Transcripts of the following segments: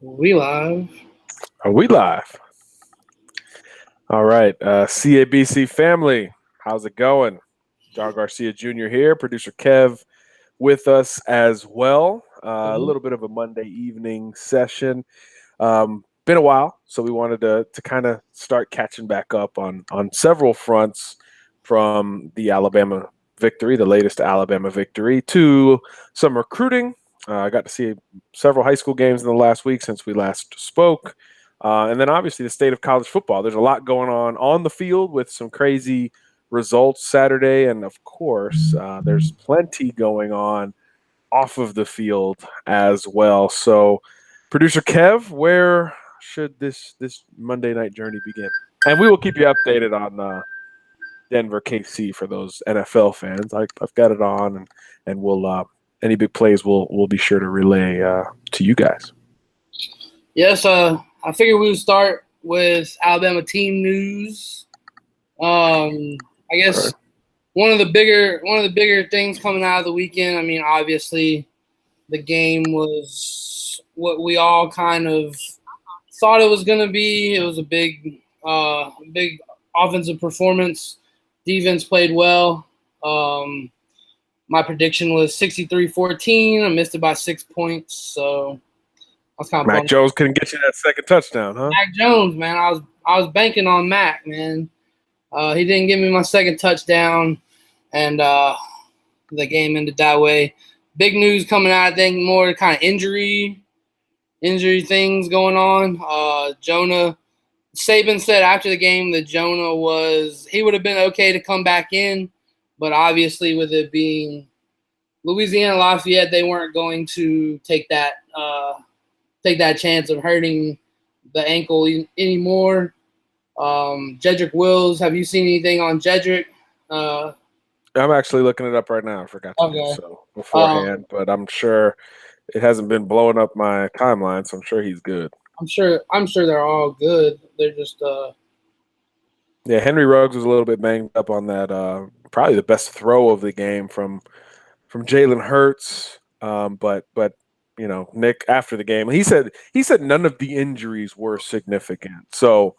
We live. Are we live? All right. CABC family, how's it going? John Garcia Jr. here, producer Kev with us as well. A Mhm. little bit of a Monday evening session. Been a while, so we wanted to kind of start catching back up on several fronts from the Alabama victory, the latest Alabama victory, to some recruiting. I got to see several high school games in the last week since we last spoke. And then obviously the state of college football. There's a lot going on the field with some crazy results Saturday. And of course, there's plenty going on off of the field as well. So, producer Kev, where should this Monday night journey begin? And we will keep you updated on Denver KC for those NFL fans. I've got it on, and we'll any big plays we'll be sure to relay to you guys. Yes, I figured we would start with Alabama team news. I Okay. guess one of the bigger things coming out of the weekend. I mean, obviously, the game was what we all kind of thought it was going to be. It was a big offensive performance. Defense played well. Um, my prediction was 63-14. I missed it by 6 points, so I was kind of Mac bummed. Jones couldn't get you that second touchdown, huh? Mac Jones, man, I was banking on Mac, man. He didn't give me my second touchdown, and the game ended that way. Big news coming out, I think, more kind of injury things going on. Jonah Saban said after the game that he would have been okay to come back in, but obviously with it being Louisiana Lafayette, they weren't going to take that chance of hurting the ankle anymore. Jedrick Wills, have you seen anything on Jedrick? Uh, I'm actually looking it up right now. I forgot to do okay. so Um, beforehand, but I'm sure it hasn't been blowing up my timeline, so I'm sure he's good. I'm sure they're all good. They're just Yeah, Henry Ruggs was a little bit banged up on that. Probably the best throw of the game from Jalen Hurts. But Nick after the game, he said none of the injuries were significant. So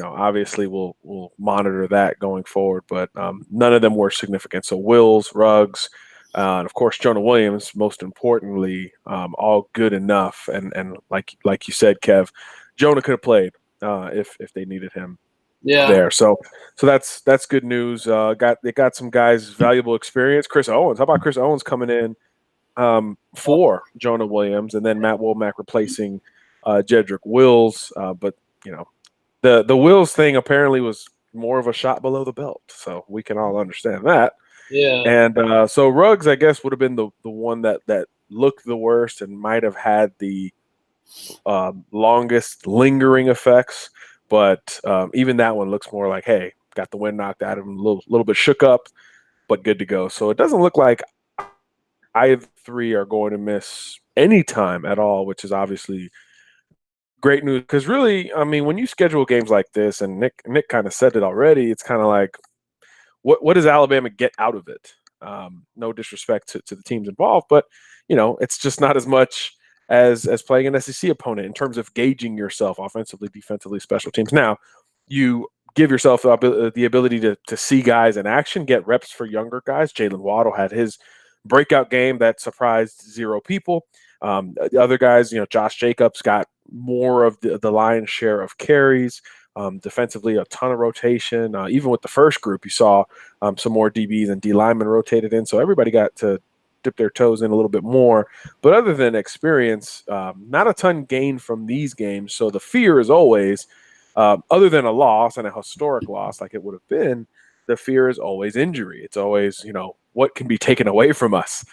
obviously we'll monitor that going forward. But none of them were significant. So Wills, Ruggs, and of course Jonah Williams, most importantly, all good enough. And like you said, Kev, Jonah could have played if they needed him yeah. there. So that's good news. They got some guys valuable experience. Chris Owens. How about Chris Owens coming in for Jonah Williams, and then Matt Womack replacing Jedrick Wills. But you know the Wills thing apparently was more of a shot below the belt, so we can all understand that. Yeah. And so Ruggs, I guess, would have been the one that looked the worst and might have had the longest lingering effects. But even that one looks more like, hey, got the wind knocked out of him, a little bit shook up, but good to go. So it doesn't look like either three are going to miss any time at all, which is obviously great news. Because really, I mean, when you schedule games like this, and Nick kind of said it already, it's kind of like, what does Alabama get out of it? No disrespect to the teams involved, but it's just not as much as playing an SEC opponent in terms of gauging yourself offensively, defensively, special teams. Now, you give yourself the ability to see guys in action, get reps for younger guys. Jalen Waddle had his breakout game that surprised zero people. The other guys, Josh Jacobs got more of the lion's share of carries. Defensively, a ton of rotation. Even with the first group, you saw some more DBs and D linemen rotated in, so everybody got to dip their toes in a little bit more. But other than experience, not a ton gained from these games. So the fear is always, other than a loss and a historic loss like it would have been, the fear is always injury. It's always, what can be taken away from us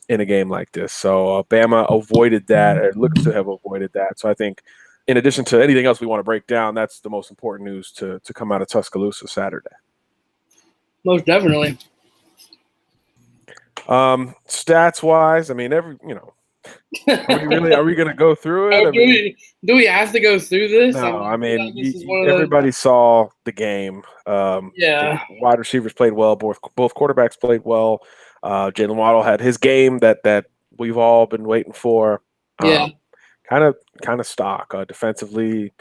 in a game like this. So Bama avoided that. It looks to have avoided that. So I think, in addition to anything else we want to break down, that's the most important news to come out of Tuscaloosa Saturday. Most definitely. Stats wise, I mean, are we going to go through it? Oh, I mean, do we have to go through this? no, I I feel mean, like this is one of those. everybody saw the game. The Yeah. wide receivers played well. Both quarterbacks played well. Jalen Waddle had his game that we've all been waiting for. Yeah. kind of stock defensively.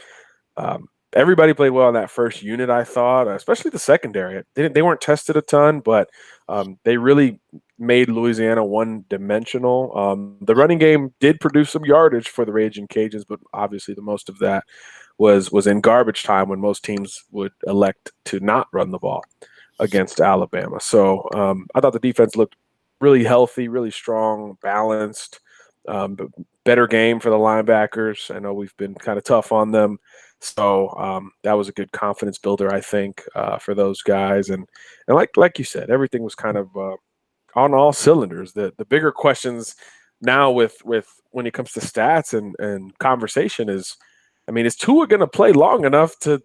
Everybody played well in that first unit, I thought, especially the secondary. They weren't tested a ton, but they really made Louisiana one-dimensional. The running game did produce some yardage for the Raging Cajuns, but obviously the most of that was in garbage time when most teams would elect to not run the ball against Alabama. So I thought the defense looked really healthy, really strong, balanced, better game for the linebackers. I know we've been kind of tough on them. So that was a good confidence builder, I think, for those guys. And like you said, everything was kind of on all cylinders. The bigger questions now with when it comes to stats and conversation is, I mean, is Tua going to play long enough to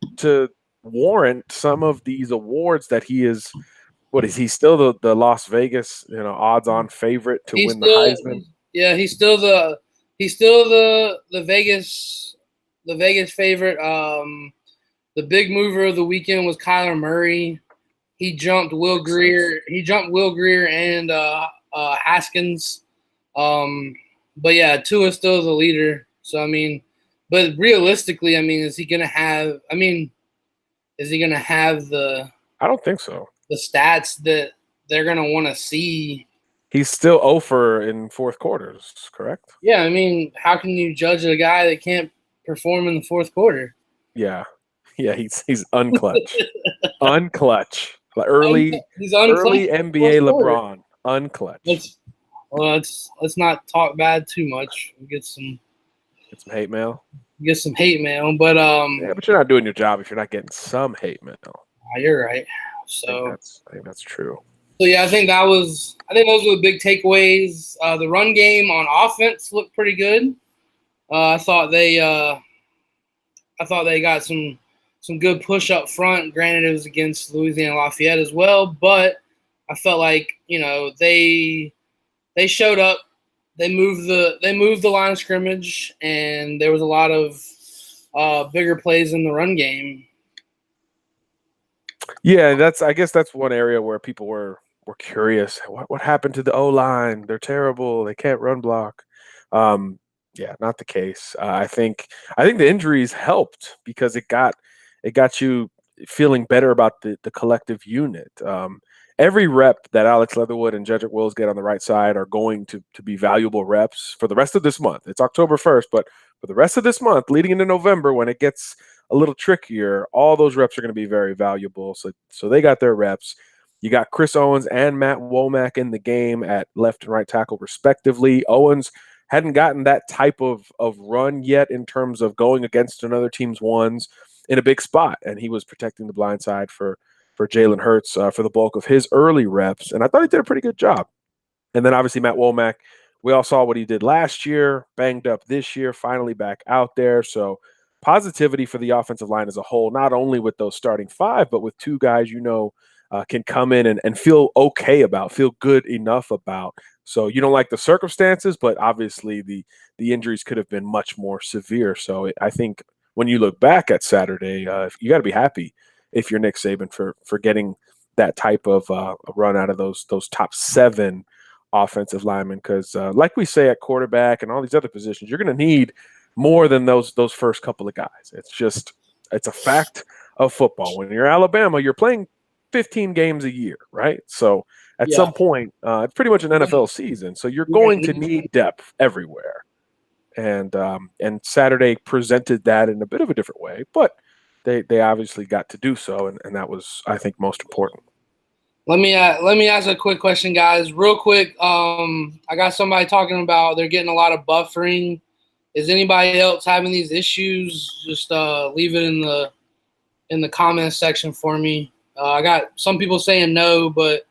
warrant some of these awards that he is? What is he still the Las Vegas odds-on favorite to win the Heisman? Yeah, he's still the Vegas favorite. The big mover of the weekend was Kyler Murray. He jumped Will Greer. He jumped Will Greer and Haskins. But yeah, Tua is still the leader. So I mean, but realistically, I mean, is he gonna have the? I don't think so. The stats that they're gonna want to see. He's still over in fourth quarters, correct? Yeah, I mean, how can you judge a guy that can't perform in the fourth quarter? Yeah, he's unclutch, unclutch. Early NBA LeBron, unclutch. Let's not talk bad too much. We'll get some hate mail. Get some hate mail, but yeah, but you're not doing your job if you're not getting some hate mail. You're right. So I think that's true. So yeah, I think those were the big takeaways. The run game on offense looked pretty good. I thought they got some good push up front. Granted, it was against Louisiana Lafayette as well, but I felt like they showed up. They moved the line of scrimmage, and there was a lot of bigger plays in the run game. Yeah, I guess that's one area where people were curious. What happened to the O-line? They're terrible. They can't run block. Yeah, not the case. I think the injuries helped because it got you feeling better about the collective unit. Every rep that Alex Leatherwood and Jedrick Wills get on the right side are going to be valuable reps for the rest of this month. It's October 1st, but for the rest of this month, leading into November, when it gets a little trickier, all those reps are going to be very valuable. So they got their reps. You got Chris Owens and Matt Womack in the game at left and right tackle, respectively. Owens hadn't gotten that type of run yet in terms of going against another team's ones in a big spot, and he was protecting the blind side for Jalen Hurts for the bulk of his early reps, and I thought he did a pretty good job. And then obviously Matt Womack, we all saw what he did last year, banged up this year, finally back out there. So positivity for the offensive line as a whole, not only with those starting five, but with two guys can come in and feel okay about, feel good enough about. So you don't like the circumstances, but obviously the injuries could have been much more severe. So I think when you look back at Saturday, you got to be happy if you're Nick Saban for getting that type of run out of those top 7 offensive linemen, because like we say at quarterback and all these other positions, you're going to need more than those first couple of guys. It's a fact of football. When you're Alabama, you're playing 15 games a year, right? So at some point, it's pretty much an NFL season. So you're going to need depth everywhere. And Saturday presented that in a bit of a different way, but they obviously got to do so, and that was, I think, most important. Let me ask a quick question, guys, real quick. I got somebody talking about they're getting a lot of buffering. Is anybody else having these issues? Just leave it in the comments section for me. I got some people saying no, but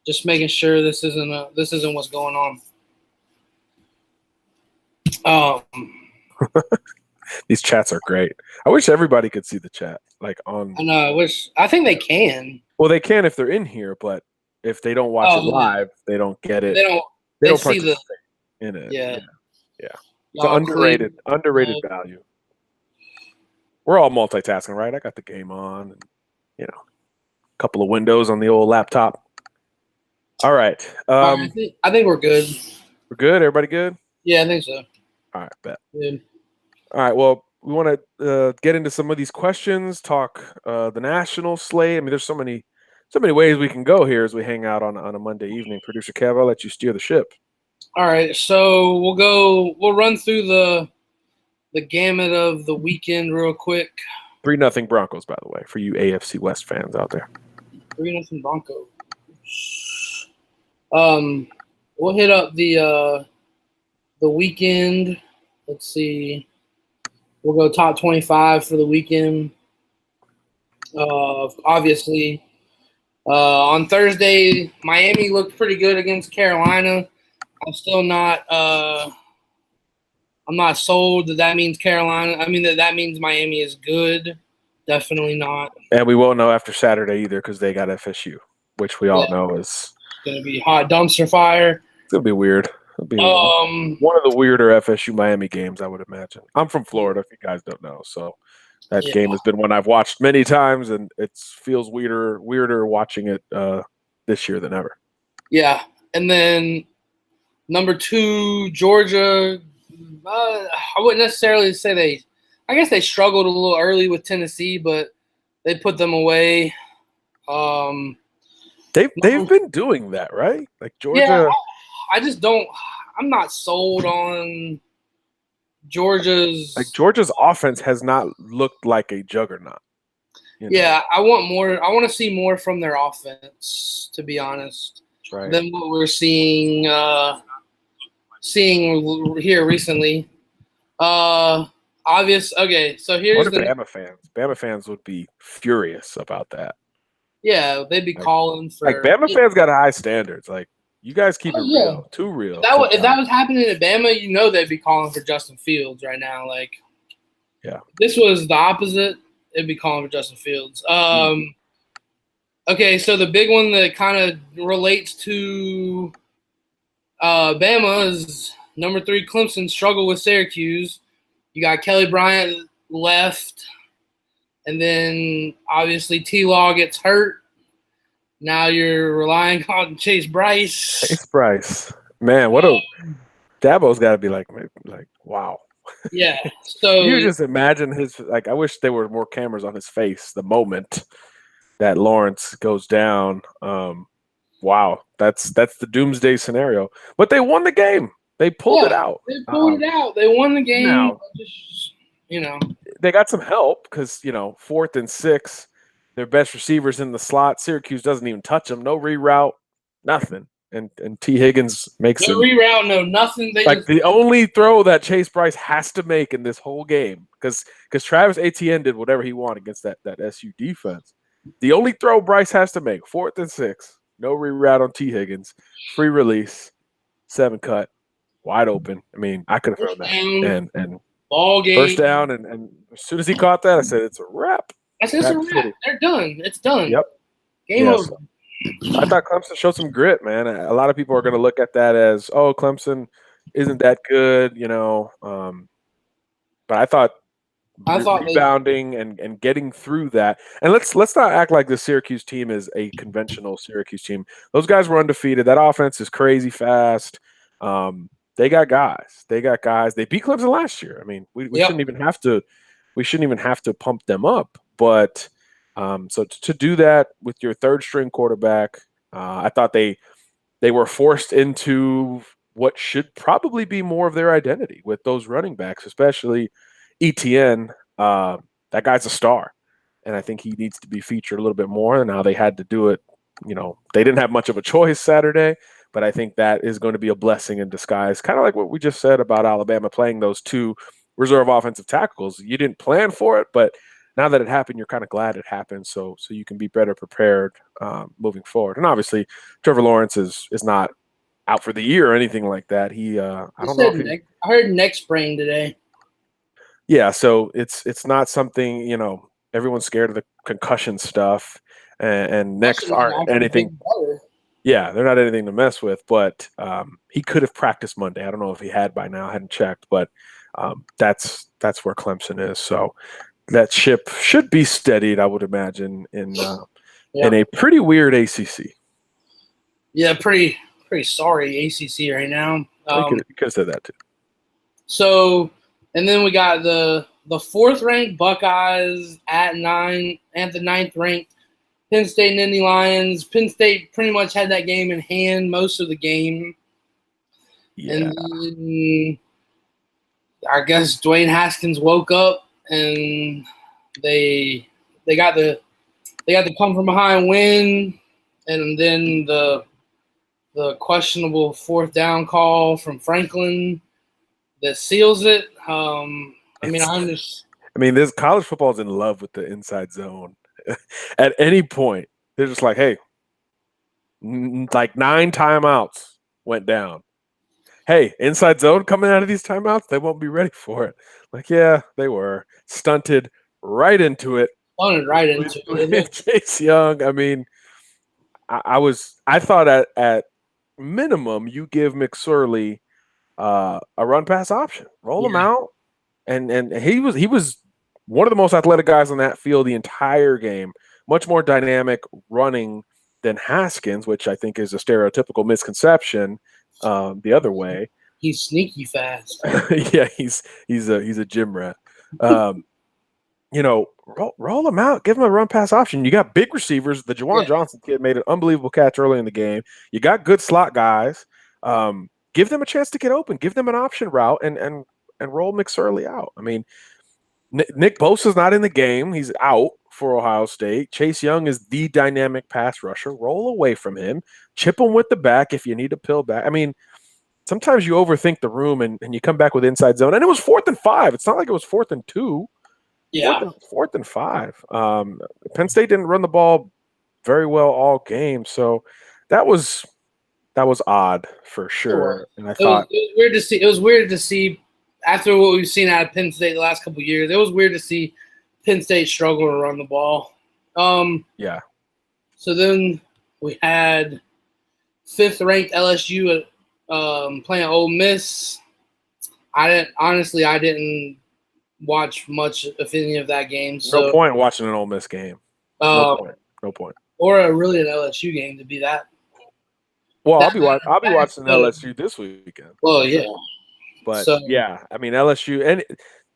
just making sure this isn't what's going on. These chats are great. I wish everybody could see the chat. I know. I think they can. Well, they can if they're in here, but if they don't watch it live, they don't get it. They don't participate in it. Yeah. It's an underrated value. We're all multitasking, right? I got the game on, and a couple of windows on the old laptop. All right. I think we're good. We're good. Everybody good? Yeah, I think so. All right, bet. Good. All right. Well, we want to get into some of these questions. Talk the national slate. I mean, there's so many ways we can go here as we hang out on a Monday evening. Producer Kev, I'll let you steer the ship. All right, so we'll run through the gamut of the weekend real quick. 3-0 Broncos, by the way, for you AFC West fans out there. 3-0 Broncos. We'll hit up the weekend. Let's see. We'll go top 25 for the weekend. Obviously, on Thursday, Miami looked pretty good against Carolina. I'm still not. I'm not sold that means Carolina. I mean that means Miami is good. Definitely not. And we won't know after Saturday either because they got FSU, which we all know is going to be hot dumpster fire. It's gonna be weird. It'll be one of the weirder FSU Miami games, I would imagine. I'm from Florida, if you guys don't know, so that game has been one I've watched many times, and it feels weirder watching it this year than ever. Yeah, and then number 2, Georgia. I wouldn't necessarily say I guess they struggled a little early with Tennessee, but they put them away. They've been doing that, right? Like Georgia. Yeah, I just don't. I'm not sold on Georgia's. Like Georgia's offense has not looked like a juggernaut. Yeah, I want more. I want to see more from their offense, to be honest, than what we're seeing here recently. Okay, so here's Bama fans. Bama fans would be furious about that. Yeah, they'd be calling for. Like Bama fans got high standards. Like you guys keep it real, too real. If that was happening at Bama, they'd be calling for Justin Fields right now. Like, yeah, if this was the opposite, they'd be calling for Justin Fields. Okay, so the big one that kind of relates to Bama is number 3 Clemson struggle with Syracuse. You got Kelly Bryant left, and then obviously T-Law gets hurt. Now you're relying on Chase Bryce. Chase Bryce, man, Dabo's got to be like wow. Yeah. So you just imagine his I wish there were more cameras on his face the moment that Lawrence goes down. Wow, that's the doomsday scenario. But they won the game. They pulled it out. They pulled it out. They won the game. Now, they got some help because 4th and 6, their best receivers in the slot. Syracuse doesn't even touch them. No reroute, nothing. And T. Higgins makes no reroute, no nothing. The only throw that Chase Bryce has to make in this whole game because Travis Etienne did whatever he wanted against that SU defense. The only throw Bryce has to make, 4th and 6, no reroute on T. Higgins, free release, 7 cut, wide open. I mean, I could have thrown that. And ball game. First down, and as soon as he caught that, I said, it's a wrap. I said, it's a wrap. They're done. It's done. Yep. Game over. I thought Clemson showed some grit, man. A lot of people are going to look at that as, oh, Clemson isn't that good, but I thought rebounding and getting through that. And let's not act like the Syracuse team is a conventional Syracuse team. Those guys were undefeated. That offense is crazy fast. They got guys. They beat Clemson last year. I mean, we shouldn't even have to pump them up. But so to do that with your 3rd string quarterback, I thought they were forced into what should probably be more of their identity with those running backs, especially Etienne. That guy's a star, and I think he needs to be featured a little bit more. And now they had to do it. They didn't have much of a choice Saturday, but I think that is going to be a blessing in disguise. Kind of like what we just said about Alabama playing those 2 reserve offensive tackles. You didn't plan for it, but now that it happened, you're kind of glad it happened, so you can be better prepared moving forward. And obviously, Trevor Lawrence is not out for the year or anything like that. I heard neck sprain today. Yeah, so it's not something, everyone's scared of the concussion stuff, and necks aren't anything. Yeah, they're not anything to mess with, but he could have practiced Monday. I don't know if he had by now. I hadn't checked, but that's where Clemson is. So that ship should be steadied, I would imagine, in a pretty weird ACC. Yeah, pretty sorry ACC right now. You could have said that too. So, And then we got the 4th-ranked Buckeyes at the 9th-ranked Penn State Nittany Lions. Penn State pretty much had that game in hand most of the game. Yeah. And then I guess Dwayne Haskins woke up and they got the come from behind win, and then the questionable 4th down call from Franklin that seals it. This college football is in love with the inside zone. At any point, they're just like, hey, like 9 timeouts went down. Hey, inside zone coming out of these timeouts, they won't be ready for it. Like, yeah, they were stunted right into it. With Chase Young. I mean, I thought at minimum you give McSorley a run pass option, roll him out, and he was one of the most athletic guys on that field the entire game. Much more dynamic running than Haskins, which I think is a stereotypical misconception the other way. He's sneaky fast. Yeah, he's a gym rat. Roll him out, give him a run pass option. You got big receivers. The Juwan Johnson kid made an unbelievable catch early in the game. You got good slot guys. Give them a chance to get open. Give them an option route and roll McSorley out. I mean, Nick Bosa's not in the game. He's out for Ohio State. Chase Young is the dynamic pass rusher. Roll away from him. Chip him with the back if you need to peel back. I mean, sometimes you overthink the room and you come back with inside zone. And it was 4th and 5. It's not like it was 4th and 2. Yeah. 4th and 5. Penn State didn't run the ball very well all game. So that was odd for sure. And I thought it was weird to see after what we've seen out of Penn State the last couple of years. It was weird to see Penn State struggle to run the ball. Yeah. So then we had 5th-ranked LSU playing Ole Miss. I didn't watch much of any of that game. So no point watching an Ole Miss game. No point. Or really an LSU game to be that. Well, I'll be watching LSU this weekend. Well, yeah. But LSU and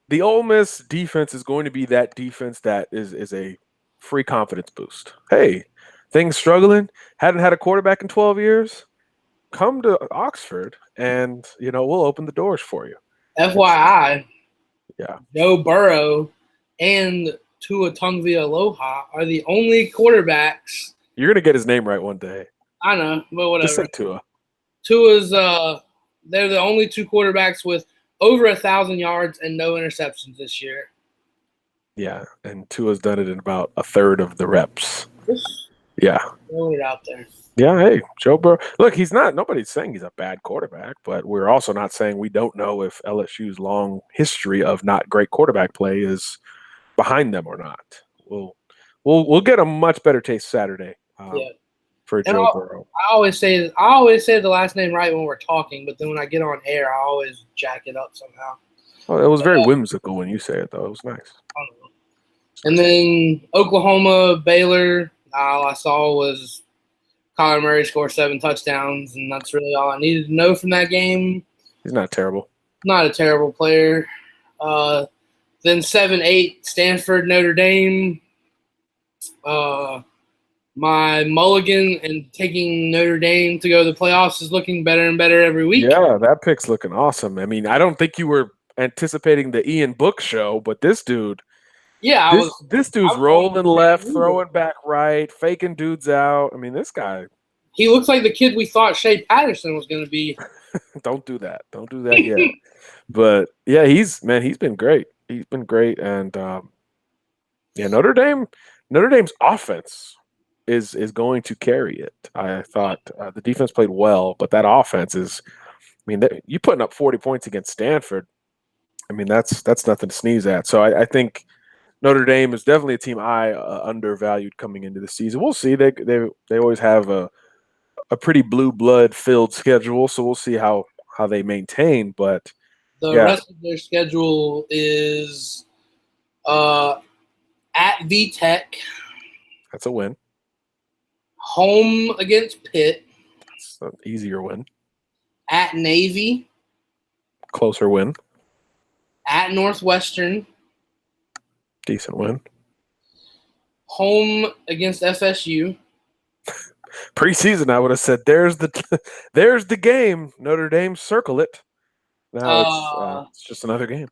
the Ole Miss defense is going to be that defense that is a free confidence boost. Hey, things struggling, hadn't had a quarterback in 12 years. Come to Oxford and we'll open the doors for you. FYI, yeah. Joe Burrow and Tua Tagovailoa are the only quarterbacks. You're gonna get his name right one day. I know, but whatever. Just say Tua. Tua's they're the only 2 quarterbacks with over 1,000 yards and no interceptions this year. Yeah, and Tua's done it in about a third of the reps. Yeah. Throwing it out there. Yeah, hey, Joe Burrow. Look, nobody's saying he's a bad quarterback, but we're also not saying we don't know if LSU's long history of not great quarterback play is behind them or not. We'll get a much better taste Saturday for Joe Burrow. I always say the last name right when we're talking, but then when I get on air, I always jack it up somehow. Well, it was very whimsical when you say it, though. It was nice. I don't know. And then Oklahoma, Baylor, all I saw was Kyler Murray score 7 touchdowns, and that's really all I needed to know from that game. He's not terrible. Not a terrible player. Then 7-8, Stanford, Notre Dame. My mulligan and taking Notre Dame to go to the playoffs is looking better and better every week. Yeah, that pick's looking awesome. I mean, I don't think you were anticipating the Ian Book show, but this dude – yeah, this dude's rolling left, throwing back right, faking dudes out. I mean, this guy. He looks like the kid we thought Shea Patterson was going to be. Don't do that. Don't do that yet. But yeah, he's been great. He's been great, and Notre Dame's offense is going to carry it. I thought the defense played well, but that offense is. I mean, you putting up 40 points against Stanford. I mean, that's nothing to sneeze at. So I think. Notre Dame is definitely a team I undervalued coming into the season. We'll see. They always have a pretty blue blood filled schedule, so we'll see how they maintain. But the rest of their schedule is at VTech. That's a win. Home against Pitt. That's an easier win. At Navy. Closer win. at Northwestern, Decent win. home against FSU. Preseason, I would have said, there's the game. Notre Dame, circle it. Now it's just another game.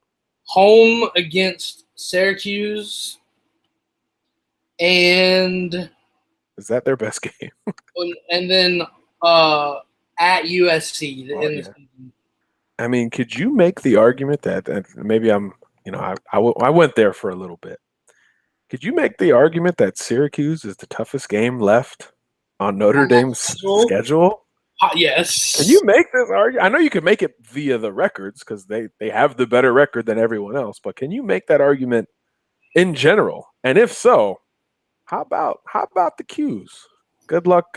Home against Syracuse, and is that their best game? And then at USC. I mean, could you make the argument that maybe I'm, I went there for a little bit. Could you make the argument that Syracuse is the toughest game left on Notre Dame's schedule? Yes. Can you make this argument? I know you can make it via the records because they have the better record than everyone else, but can you make that argument in general? And if so, how about the Qs? Good luck.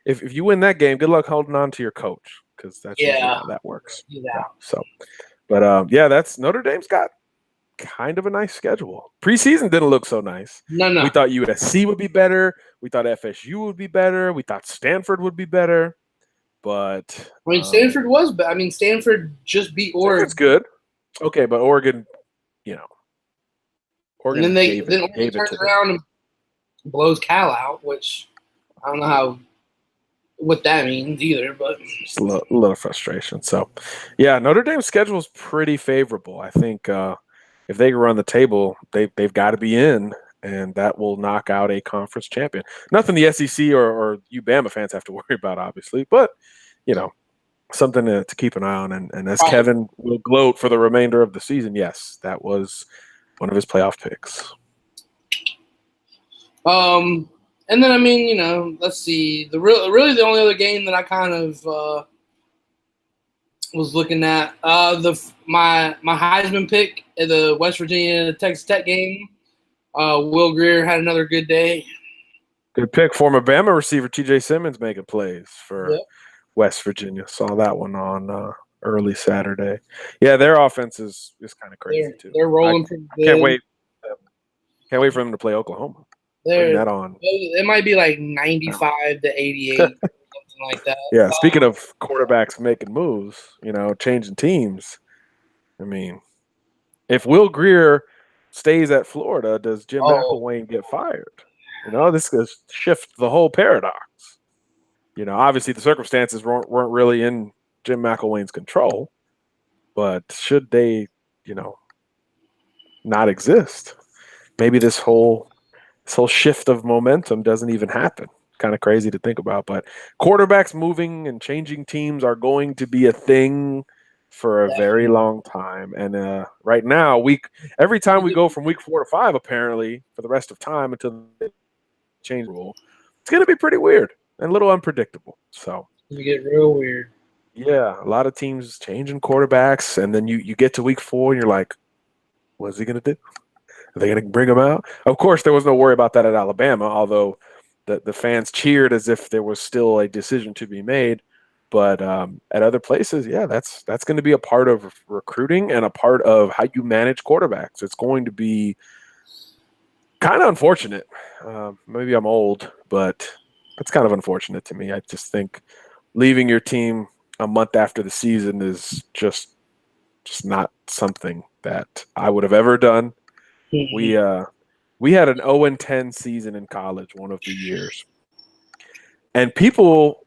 If you win that game, good luck holding on to your coach because that's usually how that works. Yeah. So, but that's Notre Dame's got kind of a nice schedule. Preseason didn't look so nice. No. We thought USC would be better. We thought FSU would be better. We thought Stanford would be better. But I mean, Stanford was bad. I mean, Stanford just beat Oregon. It's good. Okay, but Oregon, Oregon. And then Oregon turns around and blows Cal out, which I don't know what that means either, but just a little frustration. So, yeah, Notre Dame's schedule is pretty favorable. I think if they can run the table, they've got to be in, and that will knock out a conference champion. Nothing the SEC or Bama fans have to worry about, obviously, but something to keep an eye on. And as Kevin will gloat for the remainder of the season, yes, that was one of his playoff picks. And then, I mean, let's see. Really the only other game that I kind of was looking at, my Heisman pick at the West Virginia Texas Tech game. Will Grier had another good day. Good pick. Former Bama receiver T.J. Simmons making plays for West Virginia. Saw that one on early Saturday. Yeah, their offense is kind of crazy too. They're rolling pretty good. Can't wait for them to play Oklahoma. That on. It might be like 95 to 88, something like that. Yeah. Speaking of quarterbacks making moves, changing teams. I mean, if Will Grier stays at Florida, does Jim McElwain get fired? This could shift the whole paradox. Obviously the circumstances weren't really in Jim McElwain's control, but should they, not exist, maybe this whole shift of momentum doesn't even happen. Kind of crazy to think about, but quarterbacks moving and changing teams are going to be a thing for a very long time. And right now, every time we go from week 4 to 5, apparently for the rest of time until the change rule, it's going to be pretty weird and a little unpredictable. So you get real weird. Yeah, a lot of teams changing quarterbacks, and then you get to week 4 and you're like, what's he going to do? Are they going to bring him out? Of course, there was no worry about that at Alabama, although the fans cheered as if there was still a decision to be made. But at other places, yeah, that's going to be a part of recruiting and a part of how you manage quarterbacks. It's going to be kind of unfortunate. Maybe I'm old, but it's kind of unfortunate to me. I just think leaving your team a month after the season is just not something that I would have ever done. We had an 0-10 season in college one of the years, and people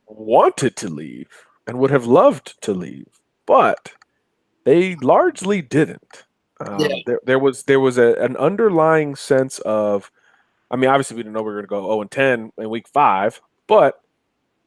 wanted to leave and would have loved to leave, but they largely didn't. There was an underlying sense of, I mean, obviously we didn't know we were going to go 0-10 in week 5, but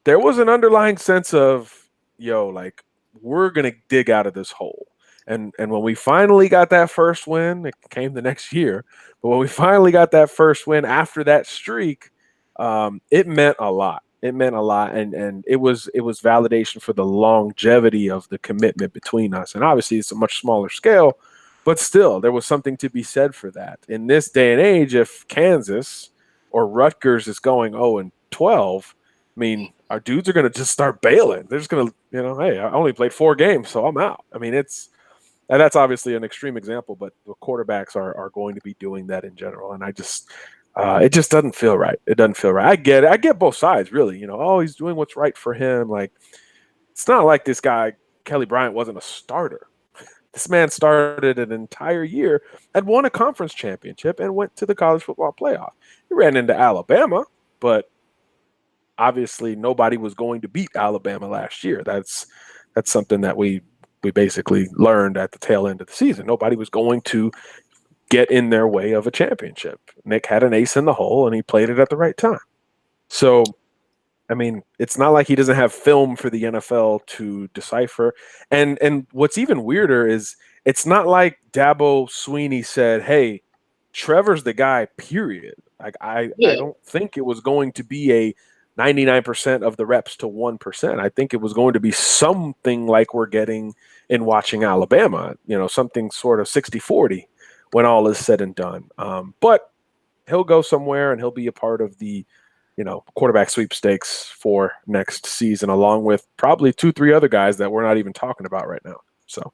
there was an underlying sense of, we're going to dig out of this hole. And when we finally got that first win, it came the next year. But when we finally got that first win after that streak, it meant a lot. It meant a lot, and it was validation for the longevity of the commitment between us. And obviously, it's a much smaller scale, but still, there was something to be said for that. In this day and age, if Kansas or Rutgers is going 0-12, I mean, our dudes are going to just start bailing. They're just going to, hey, I only played 4 games, so I'm out. I mean, and that's obviously an extreme example, but the quarterbacks are going to be doing that in general. And I just, it just doesn't feel right. It doesn't feel right. I get it. I get both sides, really. He's doing what's right for him. Like, it's not like this guy, Kelly Bryant, wasn't a starter. This man started an entire year, had won a conference championship, and went to the college football playoff. He ran into Alabama, but obviously nobody was going to beat Alabama last year. That's something that we basically learned at the tail end of the season. Nobody was going to get in their way of a championship. Nick had an ace in the hole, and he played it at the right time. So, I mean, it's not like he doesn't have film for the NFL to decipher. And what's even weirder is it's not like Dabo Sweeney said, "Hey, Trevor's the guy, period." Like I don't think it was going to be a 99% of the reps to 1%. I think it was going to be something like we're getting in watching Alabama, something sort of 60-40 when all is said and done. But he'll go somewhere and he'll be a part of the, quarterback sweepstakes for next season, along with probably 2-3 other guys that we're not even talking about right now. So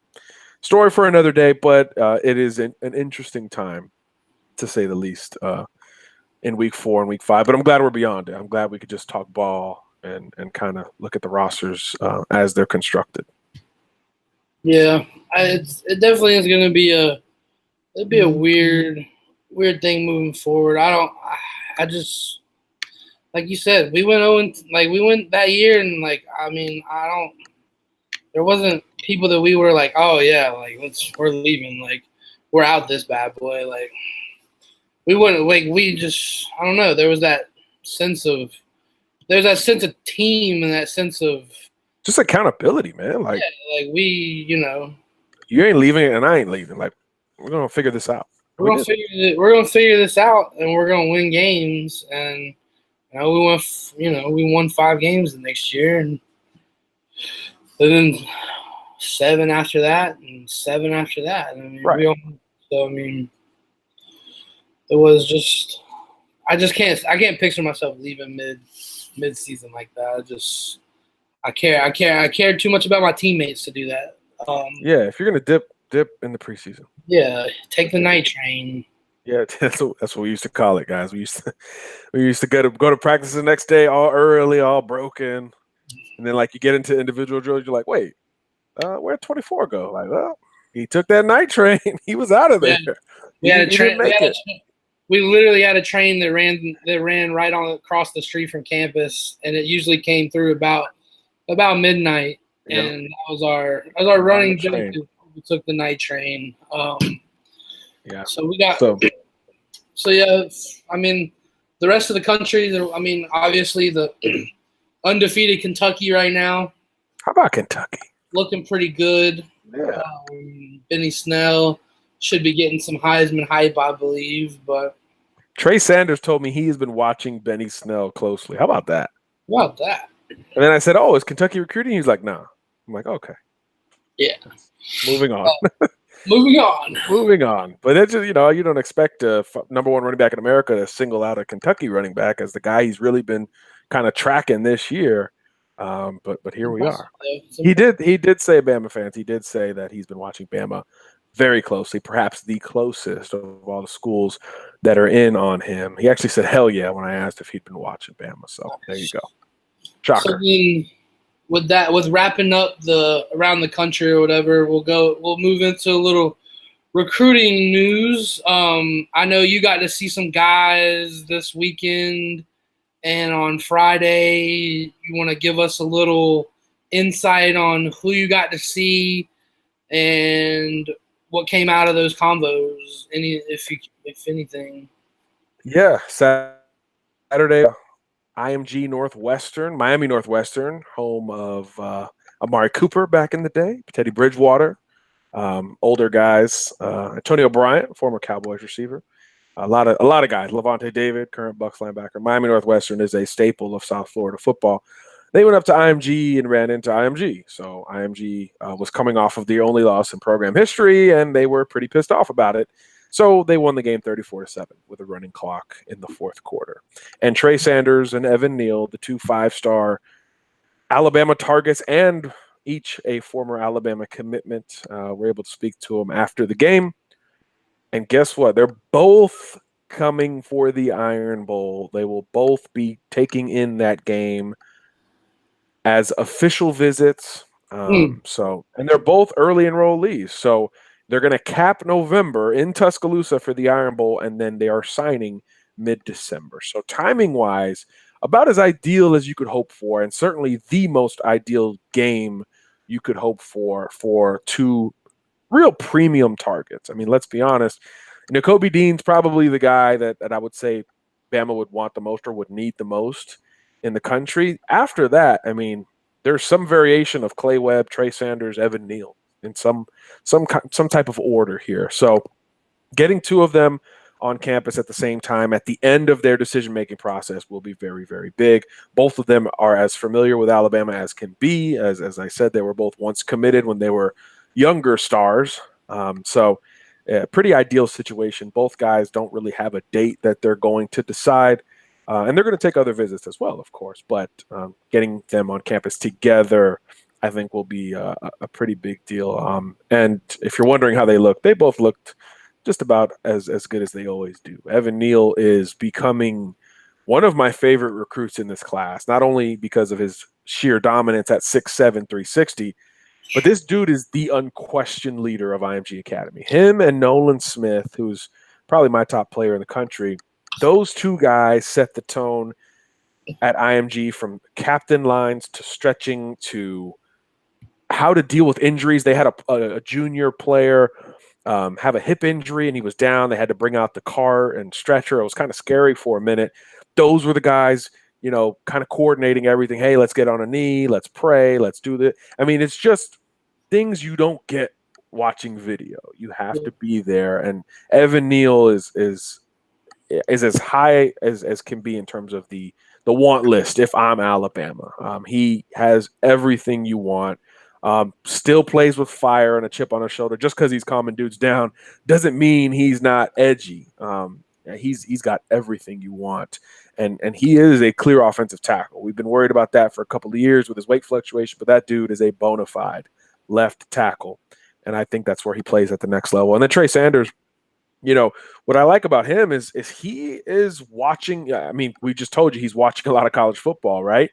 story for another day, but it is an interesting time, to say the least, in week 4 and week 5. But I'm glad we're beyond it. I'm glad we could just talk ball and kind of look at the rosters as they're constructed. Yeah, it definitely is going to be a weird thing moving forward. I just, like you said, we went that year, and there wasn't people that we were like, oh yeah, like we're leaving, like we're out this bad boy, like we wouldn't, like we just, I don't know, there's that sense of team and that sense of just accountability, man. Like, yeah, like we, you ain't leaving and I ain't leaving. Like, we're gonna figure this out. We're gonna figure this out, and we're gonna win games. And we won 5 games the next year, and then 7 after that, and 7 after that. I mean, right. It was just, I can't picture myself leaving mid season like that. I care too much about my teammates to do that. Yeah, if you're gonna dip in the preseason. Yeah, take the night train. Yeah, that's what we used to call it, guys. We used to go to practice the next day all early, all broken, and then like you get into individual drills, you're like, wait, where'd 24 go? Like, well, he took that night train. He was out of there. Yeah. We literally had a train that ran right on across the street from campus, and it usually came through about midnight, and that was our running joke. We took the night train. Yeah. So we got. So yeah, I mean, the rest of the country. I mean, obviously the undefeated Kentucky right now. How about Kentucky? Looking pretty good. Yeah. Benny Snell should be getting some Heisman hype, I believe. But Trey Sanders told me he's been watching Benny Snell closely. How about that? And then I said, "Oh, is Kentucky recruiting?" He's like, "No." I'm like, "Okay." Yeah. Moving on. Moving on. But it's just, you don't expect a number 1 running back in America to single out a Kentucky running back as the guy he's really been kind of tracking this year. But here we are. He did say, Bama fans, he did say that he's been watching Bama very closely, perhaps the closest of all the schools that are in on him. He actually said, hell yeah, when I asked if he'd been watching Bama. So there you go. Shocker. So with wrapping up the around the country or whatever, we'll move into a little recruiting news. I know you got to see some guys this weekend, and on Friday, you want to give us a little insight on who you got to see and what came out of those combos, if anything. Yeah, Saturday, IMG Miami Northwestern, home of Amari Cooper back in the day, Teddy Bridgewater, older guys, Antonio Bryant, former Cowboys receiver, a lot of guys, Levante David, current Bucs linebacker. Miami Northwestern is a staple of South Florida football. They went up to IMG and ran into IMG. So IMG was coming off of the only loss in program history, and they were pretty pissed off about it. So they won the game 34-7 with a running clock in the 4th quarter. And Trey Sanders and Evan Neal, the 2 5-star Alabama targets and each a former Alabama commitment, were able to speak to them after the game. And guess what? They're both coming for the Iron Bowl. They will both be taking in that game as official visits. So, and they're both early enrollees. So they're going to cap November in Tuscaloosa for the Iron Bowl, and then they are signing mid-December. So timing-wise, about as ideal as you could hope for, and certainly the most ideal game you could hope for two real premium targets. I mean, let's be honest. Nakobe Dean's probably the guy that I would say Bama would want the most or would need the most in the country. After that, I mean, there's some variation of Clay Webb, Trey Sanders, Evan Neal in some type of order here. So getting two of them on campus at the same time at the end of their decision-making process will be very, very big. Both of them are as familiar with Alabama as can be. As I said, they were both once committed when they were younger stars. So pretty ideal situation. Both guys don't really have a date that they're going to decide. And they're going to take other visits as well, of course. But getting them on campus together, I think, will be a pretty big deal. And if you're wondering how they look, they both looked just about as good as they always do. Evan Neal is becoming one of my favorite recruits in this class, not only because of his sheer dominance at 6'7", 360, but this dude is the unquestioned leader of IMG Academy. Him and Nolan Smith, who's probably my top player in the country, those two guys set the tone at IMG from captain lines to stretching to how to deal with injuries. They had a junior player have a hip injury and he was down. They had to bring out the car and stretcher. It was kind of scary for a minute. Those were the guys, kind of coordinating everything. Hey, let's get on a knee. Let's pray. Let's do this. I mean, it's just things you don't get watching video. You have to be there. And Evan Neal is as high as can be in terms of the want list if I'm Alabama. He has everything you want. Still plays with fire and a chip on his shoulder. Just because he's calming dudes down doesn't mean he's not edgy. He's got everything you want, and he is a clear offensive tackle. We've been worried about that for a couple of years with his weight fluctuation, but that dude is a bona fide left tackle, and I think that's where he plays at the next level. And then Trey Sanders, what I like about him is he is watching. I mean, we just told you he's watching a lot of college football, right?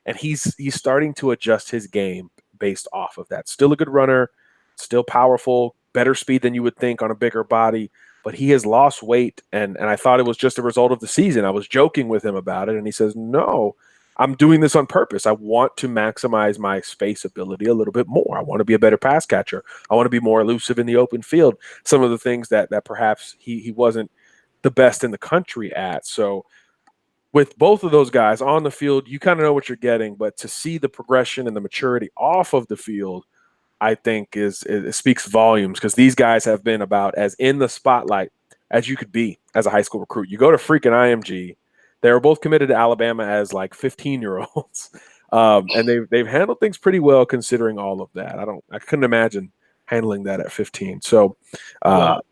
And he's starting to adjust his game based off of that. Still a good runner, still powerful, better speed than you would think on a bigger body, but he has lost weight, and I thought it was just a result of the season. I was joking with him about it, and he says, no, I'm doing this on purpose. I want to maximize my space ability a little bit more. I want to be a better pass catcher. I want to be more elusive in the open field. Some of the things that perhaps he wasn't the best in the country at. So with both of those guys on the field, you kind of know what you're getting, but to see the progression and the maturity off of the field, I think it speaks volumes, because these guys have been about as in the spotlight as you could be as a high school recruit. You go to freaking IMG. They were both committed to Alabama as like 15-year-olds, and they've handled things pretty well considering all of that. I couldn't imagine handling that at 15. So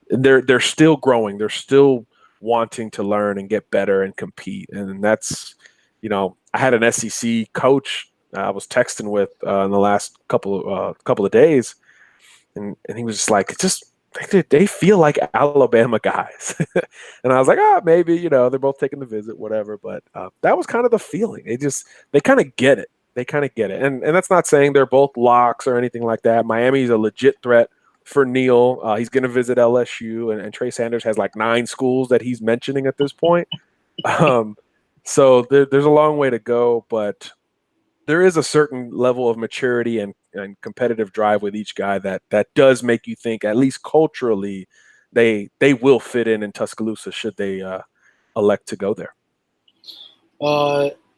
they're still growing. They're still wanting to learn and get better and compete. And that's, I had an SEC coach I was texting with in the last couple of days, and he was just like, they feel like Alabama guys. And I was like, maybe, they're both taking the visit, whatever. But that was kind of the feeling. They kind of get it. They kind of get it. And that's not saying they're both locks or anything like that. Miami's a legit threat for Neal. He's going to visit LSU, and Trey Sanders has like 9 schools that he's mentioning at this point. So there's a long way to go, but there is a certain level of maturity and competitive drive with each guy that does make you think, at least culturally, they will fit in Tuscaloosa should they elect to go there.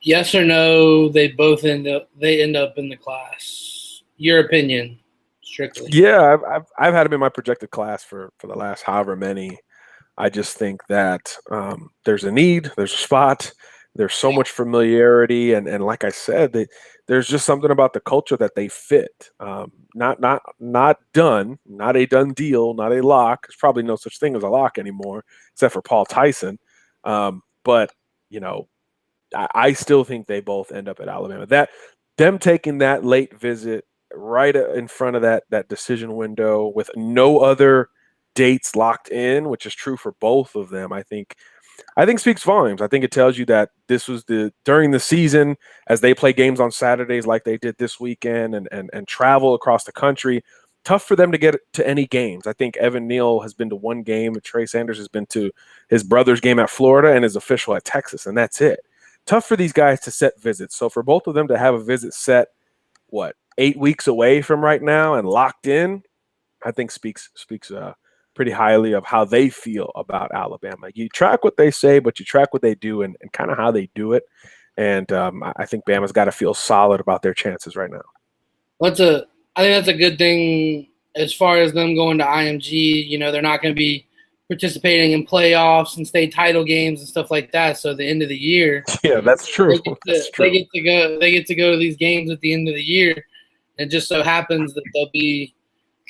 Yes or no? They both end up in the class. Your opinion, strictly. Yeah, I've had them in my projected class for the last however many. I just think that there's a need, there's a spot. There's so much familiarity, and like I said, there's just something about the culture that they fit. Not done, not a done deal, not a lock. There's probably no such thing as a lock anymore, except for Paul Tyson. But I still think they both end up at Alabama. That them taking that late visit right in front of that decision window with no other dates locked in, which is true for both of them, I think I think speaks volumes. I think it tells you that this was during the season as they play games on Saturdays like they did this weekend and travel across the country. Tough for them to get to any games. I think Evan Neal has been to one game, and Trey Sanders has been to his brother's game at Florida and his official at Texas, and that's it. Tough for these guys to set visits. So for both of them to have a visit set, 8 weeks away from right now and locked in, I think speaks pretty highly of how they feel about Alabama. You track what they say, but you track what they do and kind of how they do it. And I think Bama's got to feel solid about their chances right now. I think that's a good thing as far as them going to IMG. You know, they're not going to be participating in playoffs and state title games and stuff like that. So at the end of the year, yeah, that's true. They get to go to these games at the end of the year. It just so happens that they'll be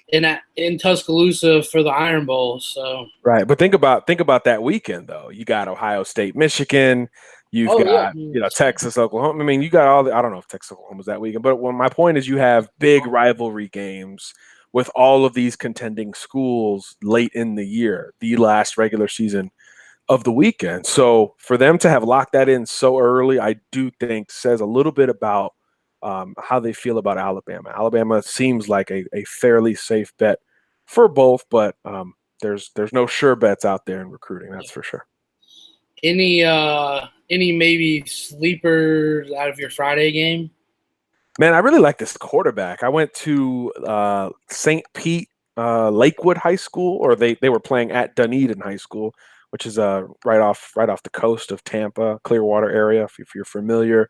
in Tuscaloosa for the Iron Bowl. So right, but think about that weekend though. You got Ohio State, Michigan. You've got Texas, Oklahoma. I mean, you got all the. I don't know if Texas, Oklahoma was that weekend, but my point is, you have big rivalry games with all of these contending schools late in the year, the last regular season of the weekend. So for them to have locked that in so early, I do think says a little bit about how they feel about Alabama. Alabama seems like a fairly safe bet for both, but there's no sure bets out there in recruiting. That's for sure. Any maybe sleepers out of your Friday game? Man, I really like this quarterback. I went to St. Pete Lakewood High School, or they were playing at Dunedin High School, which is right off the coast of Tampa, Clearwater area, if you're familiar.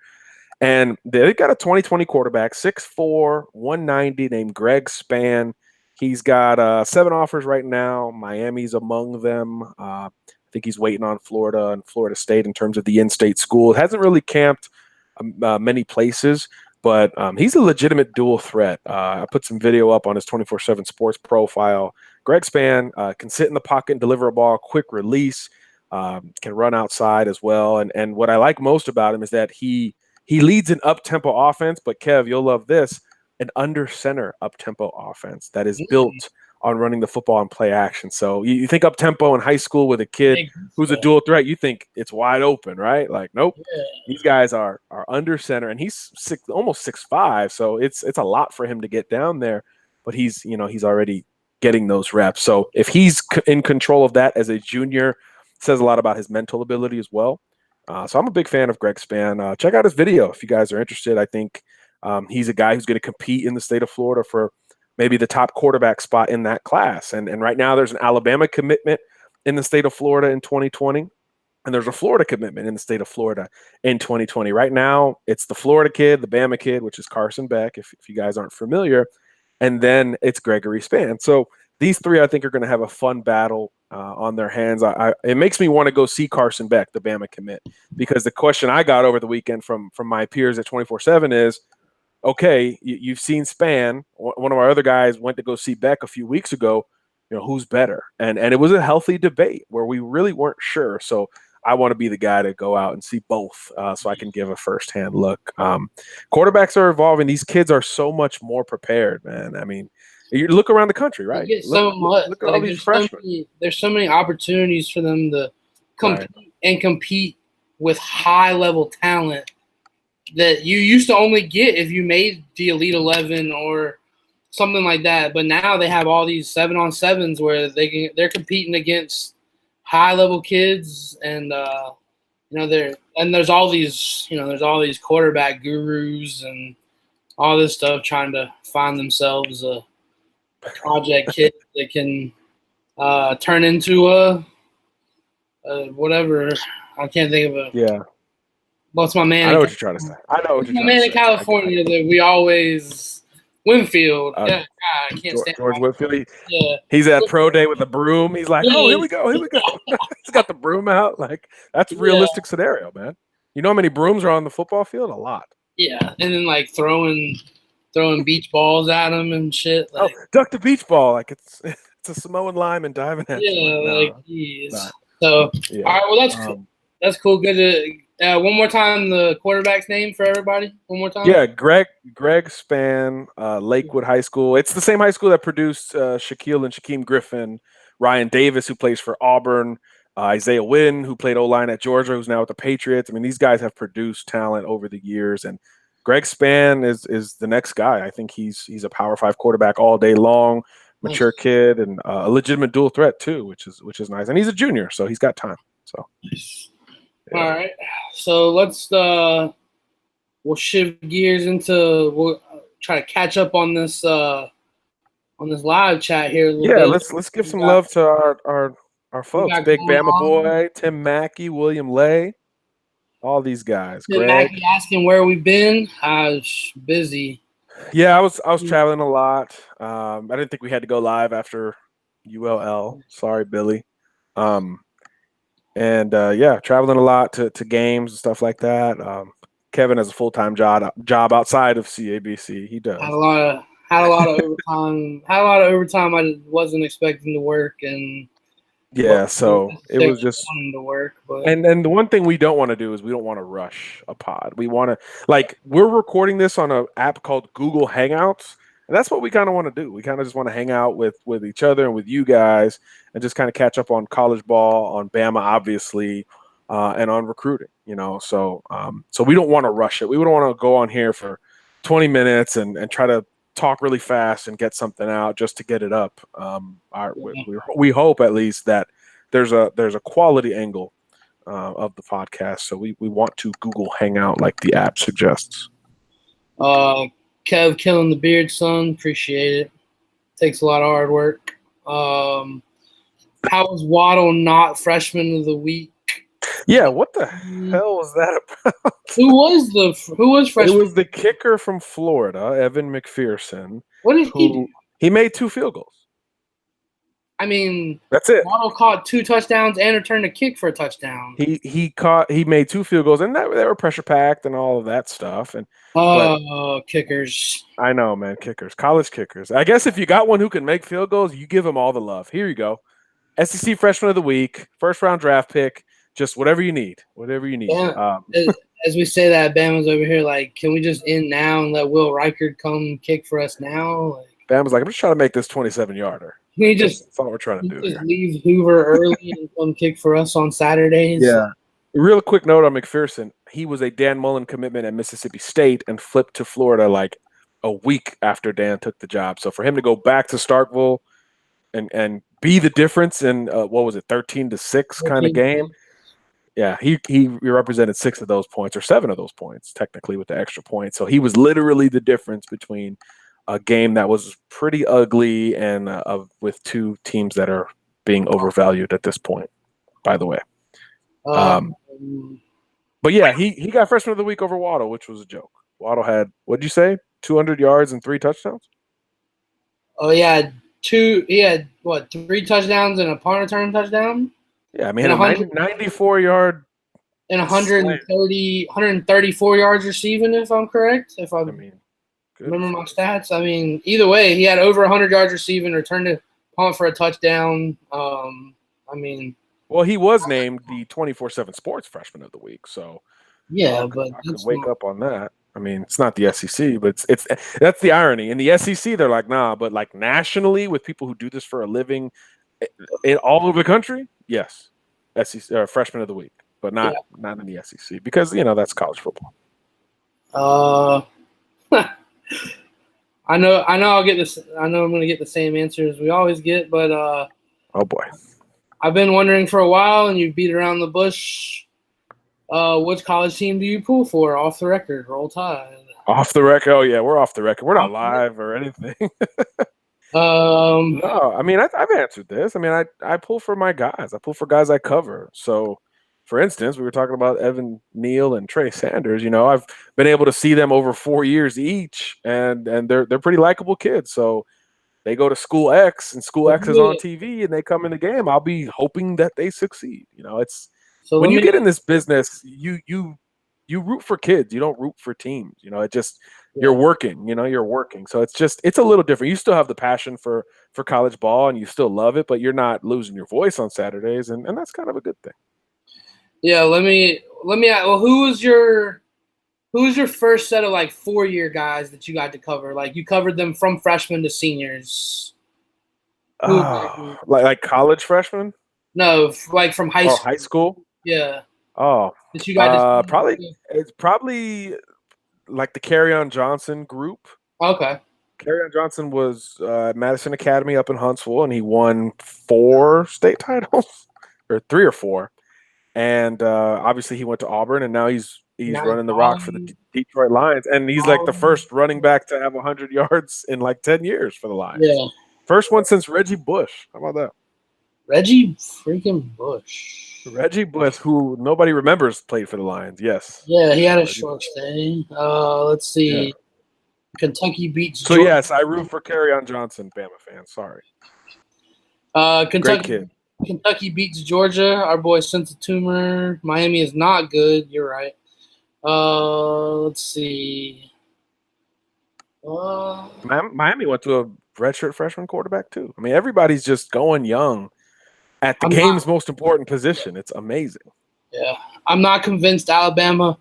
And they got a 2020 quarterback, 6'4", 190, named Greg Spann. He's got 7 offers right now. Miami's among them. I think he's waiting on Florida and Florida State in terms of the in-state school. Hasn't really camped many places, but he's a legitimate dual threat. I put some video up on his 24/7 Sports profile. Greg Spann can sit in the pocket and deliver a ball, quick release, can run outside as well. And what I like most about him is that he leads an up-tempo offense, but Kev, you'll love this, an under-center up-tempo offense that is built on running the football and play action. So you think up-tempo in high school with a kid who's a dual threat, you think it's wide open, right? Like, nope. Yeah. These guys are under center, and he's almost 6'5", so it's a lot for him to get down there, but he's already getting those reps. So if he's in control of that as a junior, it says a lot about his mental ability as well. So I'm a big fan of Greg Spann. Check out his video if you guys are interested. I think he's a guy who's going to compete in the state of Florida for maybe the top quarterback spot in that class. And right now there's an Alabama commitment in the state of Florida in 2020, and there's a Florida commitment in the state of Florida in 2020. Right now it's the Florida kid, the Bama kid, which is Carson Beck, if you guys aren't familiar, and then it's Gregory Spann. So these three, I think, are going to have a fun battle on their hands. It makes me want to go see Carson Beck, the Bama commit, because the question I got over the weekend from my peers at 24/7 is, okay, you've seen Spann. One of our other guys went to go see Beck a few weeks ago. Who's better? And it was a healthy debate where we really weren't sure. So I want to be the guy to go out and see both, so I can give a firsthand look. Quarterbacks are evolving. These kids are so much more prepared, man. I mean, you look around the country, right? Look at all these freshmen. There's so many opportunities for them to compete with high-level talent that you used to only get if you made the Elite 11 or something like that. But now they have all these 7-on-7s where they're competing against high-level kids, and there's all these quarterback gurus and all this stuff trying to find themselves a project kid that can turn into a whatever. I can't think of a. Yeah. What's my man? I know what you're trying to say. My man in California that we always Winfield. I can't stand George Winfield. He's at pro day with a broom. He's like, oh, here we go. He's got the broom out. Like, that's a realistic scenario, man. You know how many brooms are on the football field? A lot. Yeah, and then like throwing beach balls at him and shit. Like, duck the beach ball like it's a Samoan lime and diving at you. Geez. Nah. So, all right, well, that's cool. That's cool. Good to one more time the quarterback's name for everybody. One more time. Yeah, Greg Spann, Lakewood High School. It's the same high school that produced Shaquille and Shaquem Griffin, Ryan Davis, who plays for Auburn. Isaiah Wynn, who played O-line at Georgia, who's now with the Patriots. I mean, these guys have produced talent over the years, and Greg Spann is the next guy. I think he's a Power 5 quarterback all day long, mature kid, and a legitimate dual threat too, which is nice. And he's a junior, so he's got time. So, yeah. All right, so let's we'll shift gears into we'll try to catch up on this live chat here a little bit. Let's give some love to our folks. Big Bama Boy, Tim Mackey, William Lay, all these guys. Tim Mackey asking where we've been. I was busy. Yeah, I was traveling a lot. I didn't think we had to go live after ULL. Sorry, Billy. Traveling a lot to games and stuff like that. Kevin has a full-time job outside of CABC. He does. Had a lot of overtime. Had a lot of overtime I wasn't expecting to work, and so it was just to work. But and the one thing we don't want to do is we don't want to rush a pod. We want to we're recording this on an app called Google Hangouts, and that's what we kind of want to do. We kind of just want to hang out with each other and with you guys, and just kind of catch up on college ball, on Bama, obviously. And on recruiting, so we don't want to rush it. We don't want to go on here for 20 minutes and try to talk really fast and get something out just to get it up. We hope at least that there's a quality angle of the podcast. So we want to Google Hangout like the app suggests. Kev killing the beard, son. Appreciate it. Takes a lot of hard work. How was Waddle not freshman of the week? Yeah, what the hell was that about? Who was freshman? It was the kicker from Florida, Evan McPherson. What did he do? He made 2 field goals. I mean, that's it. Waddle caught 2 touchdowns and returned a kick for a touchdown. He made 2 field goals, and they were pressure packed and all of that stuff. And kickers. I know, man, kickers, college kickers. I guess if you got one who can make field goals, you give them all the love. Here you go, SEC Freshman of the Week, first round draft pick. Just whatever you need. Yeah. As we say that, Bama's over here like, can we just end now and let Will Reichard come kick for us now? Bama's like, I'm just trying to make this 27-yarder. That's all we're trying to do. Just leave Hoover early and come kick for us on Saturdays. Yeah. Real quick note on McPherson. He was a Dan Mullen commitment at Mississippi State and flipped to Florida like a week after Dan took the job. So for him to go back to Starkville and be the difference in 13-6 kind of game. Yeah, he represented 6 of those points, or 7 of those points, technically, with the extra point. So he was literally the difference between a game that was pretty ugly and with 2 teams that are being overvalued at this point, by the way. But yeah, he got freshman of the week over Waddle, which was a joke. Waddle had, what'd you say, 200 yards and 3 touchdowns? Oh, yeah, 2. He had, 3 touchdowns and a punt return touchdown? Yeah, I mean, 94-yard and 134 yards receiving, if I'm correct. Remember my stats. I mean, either way, he had over 100 yards receiving, returned a punt for a touchdown. Well, he was named the 24/7 Sports Freshman of the Week, so yeah, I could wake up on that. I mean, it's not the SEC, but it's that's the irony. In the SEC, they're like, nah, but like nationally, with people who do this for a living, all over the country, yes, SEC Freshman of the Week, but not in the SEC because that's college football. I know I'll get this. I know I'm going to get the same answer as we always get, but oh boy, I've been wondering for a while, and you beat around the bush. Which college team do you pull for? Off the record, Roll Tide. Off the record. Oh yeah, we're off the record. We're not live or anything. No, I mean I've answered this. I mean I pull for my guys. I pull for guys I cover. So, for instance, we were talking about Evan Neal and Trey Sanders. I've been able to see them over 4 years each, and they're pretty likable kids. So they go to School X, and School X is on TV, and they come in the game. I'll be hoping that they succeed. It's when you get in this business, you root for kids. You don't root for teams. It just. You're working, you're working. So it's a little different. You still have the passion for college ball and you still love it, but you're not losing your voice on Saturdays. And that's kind of a good thing. Yeah. Let me ask, well, who was your first set of 4-year guys that you got to cover? Like you covered them from freshmen to seniors. Like college freshmen? No, like from high Oh, school. high school. Yeah, Oh, that you got to probably see. it's probably like the Carry Johnson group. Okay. Carry Johnson was at Madison Academy up in Huntsville, and he won 4 state titles, or 3 or 4. And obviously, he went to Auburn, and now he's Now running the rock for the Colin, Detroit Lions, and he's like the Colin, first running back to have 100 yards in like 10 years for the Lions. yeah, First one since Reggie Bush. How about that? Reggie freaking Bush. Reggie Bush, who nobody remembers, played for the Lions. Yes. Yeah, he had a Reggie short Bush. stay. Let's Yeah. see. Kentucky beats So Georgia. yes, I root for Carry Johnson, Bama fan. Sorry. Great Kentucky kid. Kentucky beats Georgia. Our boy Sense of Tumor. Miami is not good. You're right. Let's see. Uh, Miami went to a redshirt freshman quarterback too. I mean, everybody's just going young at the I'm not. game's most important position. It's amazing. Yeah, I'm not convinced Alabama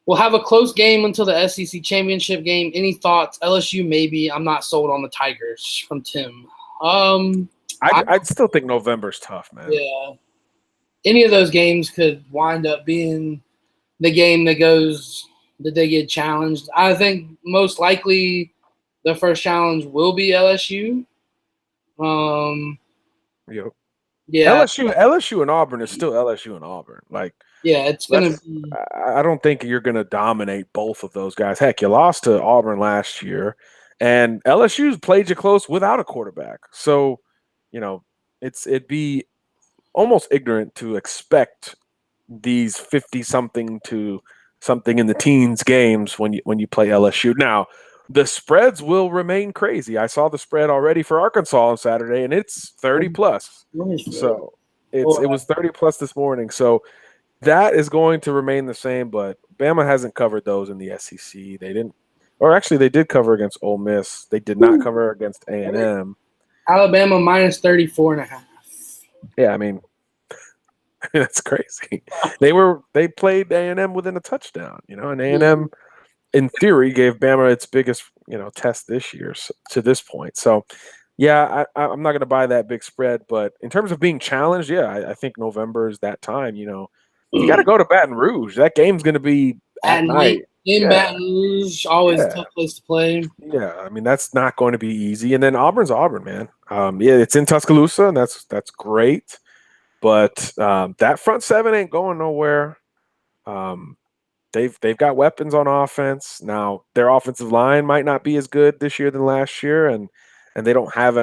will have a close game until the SEC championship game. Any thoughts? LSU maybe. I'm not sold on the Tigers from Tim. I'd still think November's tough, man. Yeah. Any of those games could wind up being the game that they get challenged. I think most likely the first challenge will be LSU. Um, You know, yeah, LSU and Auburn is still LSU and Auburn. Like yeah, it's gonna let's. be. I don't think you're going to dominate both of those guys. Heck, you lost to Auburn last year, and LSU's played you close without a quarterback. So, you know, it'd be almost ignorant to expect these 50 something to something in the teens games when you play LSU. Now, the spreads will remain crazy. I saw the spread already for Arkansas on Saturday, and it's 30 plus. So it was 30 plus this morning. So that is going to remain the same, but Bama hasn't covered those in the SEC. They didn't, or actually they did cover against Ole Miss. They did not cover against A&M. Alabama minus 34.5. Yeah, I mean, that's crazy. They played A&M within a touchdown, and A&M in theory gave Bama its biggest, test this year to this point. So, yeah, I'm not going to buy that big spread, but in terms of being challenged, yeah, I think November is that time. You got to go to Baton Rouge. That game's going to be At at night night. in Yeah, Baton Rouge, always a yeah, tough place to play. yeah. I mean, that's not going to be easy. And then Auburn's Auburn, man. Yeah, it's in Tuscaloosa, and that's great. But that front seven ain't going nowhere. Um, they've got weapons on offense. Now their offensive line might not be as good this year than last year, and they don't have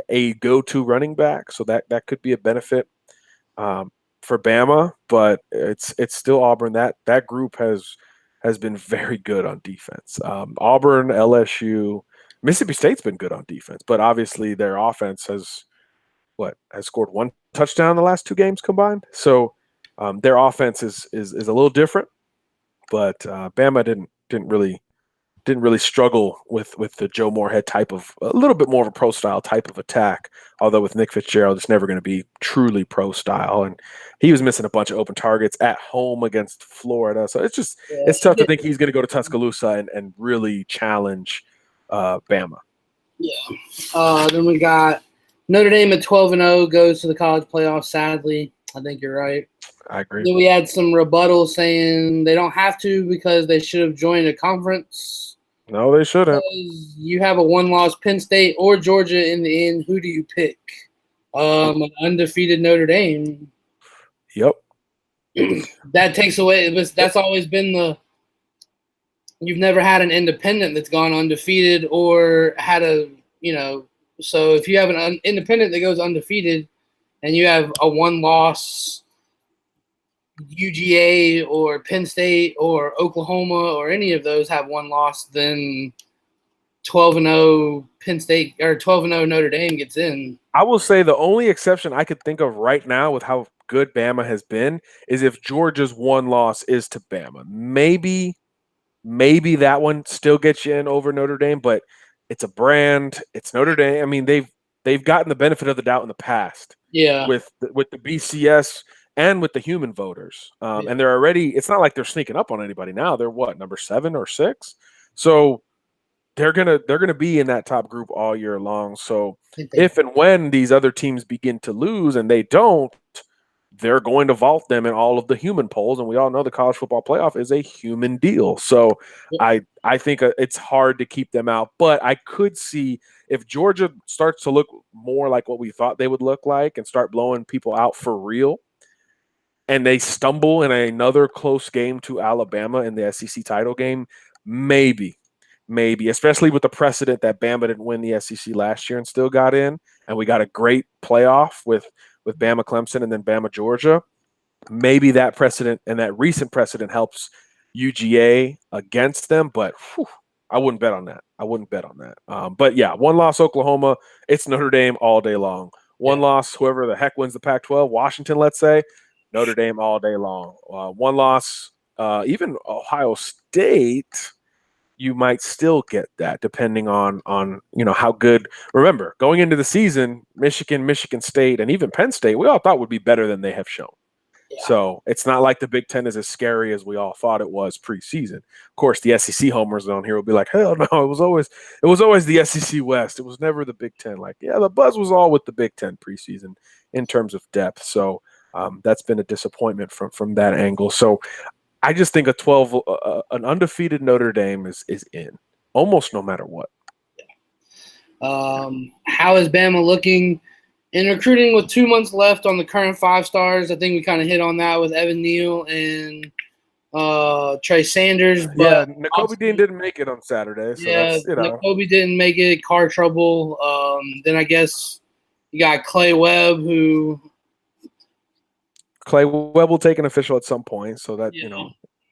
a go-to running back, so that could be a benefit for Bama. But it's still Auburn. That group has been very good on defense. Auburn, LSU, Mississippi State's been good on defense, but obviously their offense has scored 1 touchdown in the last 2 games combined. So their offense is a little different, but Bama didn't really struggle with the Joe Moorhead type of a little bit more of a pro style type of attack. Although with Nick Fitzgerald, it's never going to be truly pro style, and he was missing a bunch of open targets at home against Florida. So it's tough to think he's going to go to Tuscaloosa and really challenge Bama. Yeah. Then we got Notre Dame at 12-0 goes to the college playoff. Sadly, I think you're right. I agree. Then we had some rebuttal saying they don't have to because they should have joined a conference. No, they shouldn't. You have a 1-loss Penn State or Georgia in the end. Who do you pick? An undefeated Notre Dame. Yep. That takes away. That's always been you've never had an independent that's gone undefeated or had so if you have an independent that goes undefeated and you have a 1-loss UGA or Penn State or Oklahoma or any of those have 1 loss, then 12-0 Penn State or 12-0 Notre Dame gets in. I will say the only exception I could think of right now with how good Bama has been is if Georgia's 1 loss is to Bama. Maybe that one still gets you in over Notre Dame, but it's a brand. It's Notre Dame. I mean, they've gotten the benefit of the doubt in the past. Yeah. With the BCS and with the human voters. And they're already – it's not like they're sneaking up on anybody now. They're what, number 7 or 6? So they're gonna be in that top group all year long. So think they if and when these other teams begin to lose and they don't, they're going to vault them in all of the human polls, and we all know the college football playoff is a human deal. So Yep. I think it's hard to keep them out, but I could see if Georgia starts to look more like what we thought they would look like and start blowing people out for real, and they stumble in another close game to Alabama in the SEC title game, maybe, especially with the precedent that Bama didn't win the SEC last year and still got in, and we got a great playoff with Bama Clemson and then Bama Georgia. Maybe that precedent and that recent precedent helps UGA against them, but whew, I wouldn't bet on that. But yeah, one loss Oklahoma, it's Notre Dame all day long. One loss, whoever the heck wins the Pac-12, Washington, let's say, Notre Dame all day long. One loss, even Ohio State, you might still get that depending on how good. Remember, going into the season, Michigan State, and even Penn State, we all thought would be better than they have shown. Yeah. So it's not like the Big Ten is as scary as we all thought it was preseason. Of course, the SEC homers on here will be like, hell no, it was always the SEC West. It was never the Big Ten. Like, yeah, the buzz was all with the Big Ten preseason in terms of depth. So that's been a disappointment from that angle. So I just think an undefeated Notre Dame is in almost no matter what. How is Bama looking in recruiting with 2 months left on the current 5 stars? I think we kind of hit on that with Evan Neal and Trey Sanders. But yeah, Nakobe Dean didn't make it on Saturday. So that's, Nakobe didn't make it. Car trouble. Then I guess you got Clay Webb, who Clay Webb will take an official at some point. So that,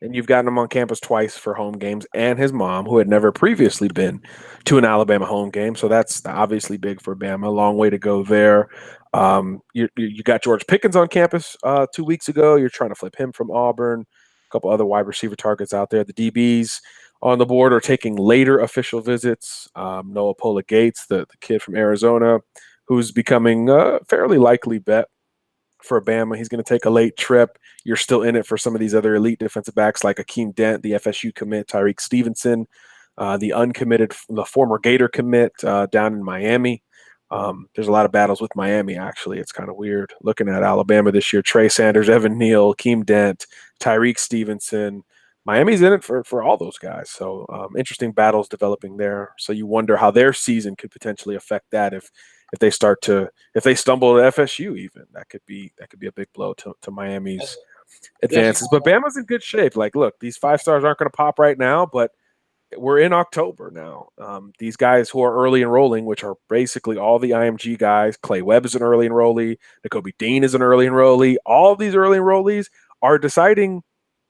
and you've gotten him on campus twice for home games, and his mom, who had never previously been to an Alabama home game. So that's obviously big for Bama. A long way to go there. You got George Pickens on campus 2 weeks ago. You're trying to flip him from Auburn. A couple other wide receiver targets out there. The DBs on the board are taking later official visits. Noah Pola Gates, the kid from Arizona, who's becoming a fairly likely bet for Bama. He's going to take a late trip. You're still in it for some of these other elite defensive backs like Akeem Dent, the FSU commit, Tyreek Stevenson, the former Gator commit down in Miami. There's a lot of battles with Miami, actually. It's kind of weird looking at Alabama this year. Trey Sanders, Evan Neal, Akeem Dent, Tyreek Stevenson. Miami's in it for all those guys. So interesting battles developing there. So you wonder how their season could potentially affect that if they stumble at FSU, even that could be a big blow to Miami's advances. But Bama's in good shape. Like, look, these 5 stars aren't going to pop right now, but we're in October now. These guys who are early enrolling, which are basically all the IMG guys, Clay Webb is an early enrollee, Nakobe Dean is an early enrollee. All of these early enrollees are deciding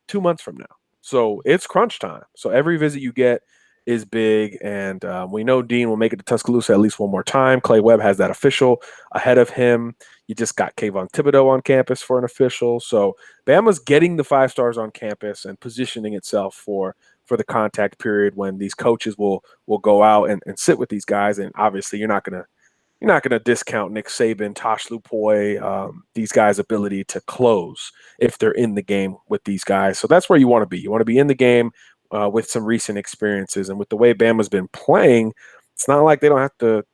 2 months from now. So it's crunch time. So every visit you get is big, and we know Dean will make it to Tuscaloosa at least one more time. Clay Webb has that official ahead of him. You just got Kayvon Thibodeau on campus for an official. So Bama's getting the 5 stars on campus and positioning itself for the contact period when these coaches will go out and sit with these guys. And obviously you're not gonna discount Nick Saban, Tosh Lupoi, these guys' ability to close if they're in the game with these guys. So that's where you want to be. You want to be in the game with some recent experiences. And with the way Bama's been playing, it's not like they don't have to,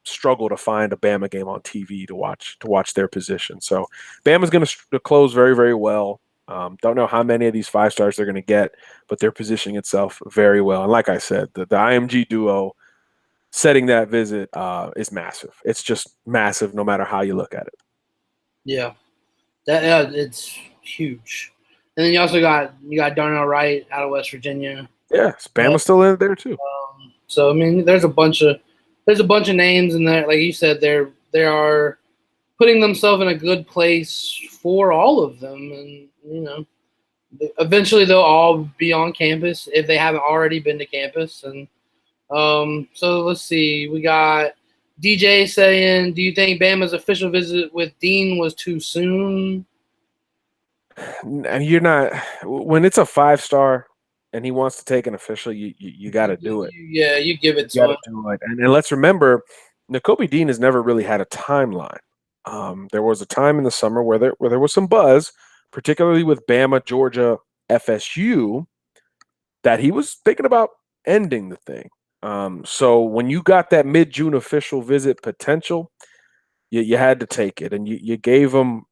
struggle to find a Bama game on TV to watch their position. So Bama's going to close very, very well. Don't know how many of these 5 stars they're going to get, but they're positioning itself very well. And like I said, the IMG duo setting that visit is massive. It's just massive no matter how you look at it. Yeah, it's huge. And then you also got Darnell Wright out of West Virginia. Yeah, Bama's still in there too. So I mean, there's a bunch of names in there. Like you said, they are putting themselves in a good place for all of them, and eventually they'll all be on campus if they haven't already been to campus. And so let's see, we got DJ saying, do you think Bama's official visit with Dean was too soon? And you're not, when it's a 5 star and he wants to take an official, you got to do it. Yeah, you give it to him. Do it. And let's remember, Nakobe Dean has never really had a timeline. There was a time in the summer where there was some buzz, particularly with Bama, Georgia, FSU, that he was thinking about ending the thing. So when you got that mid-June official visit potential, you had to take it, and you gave him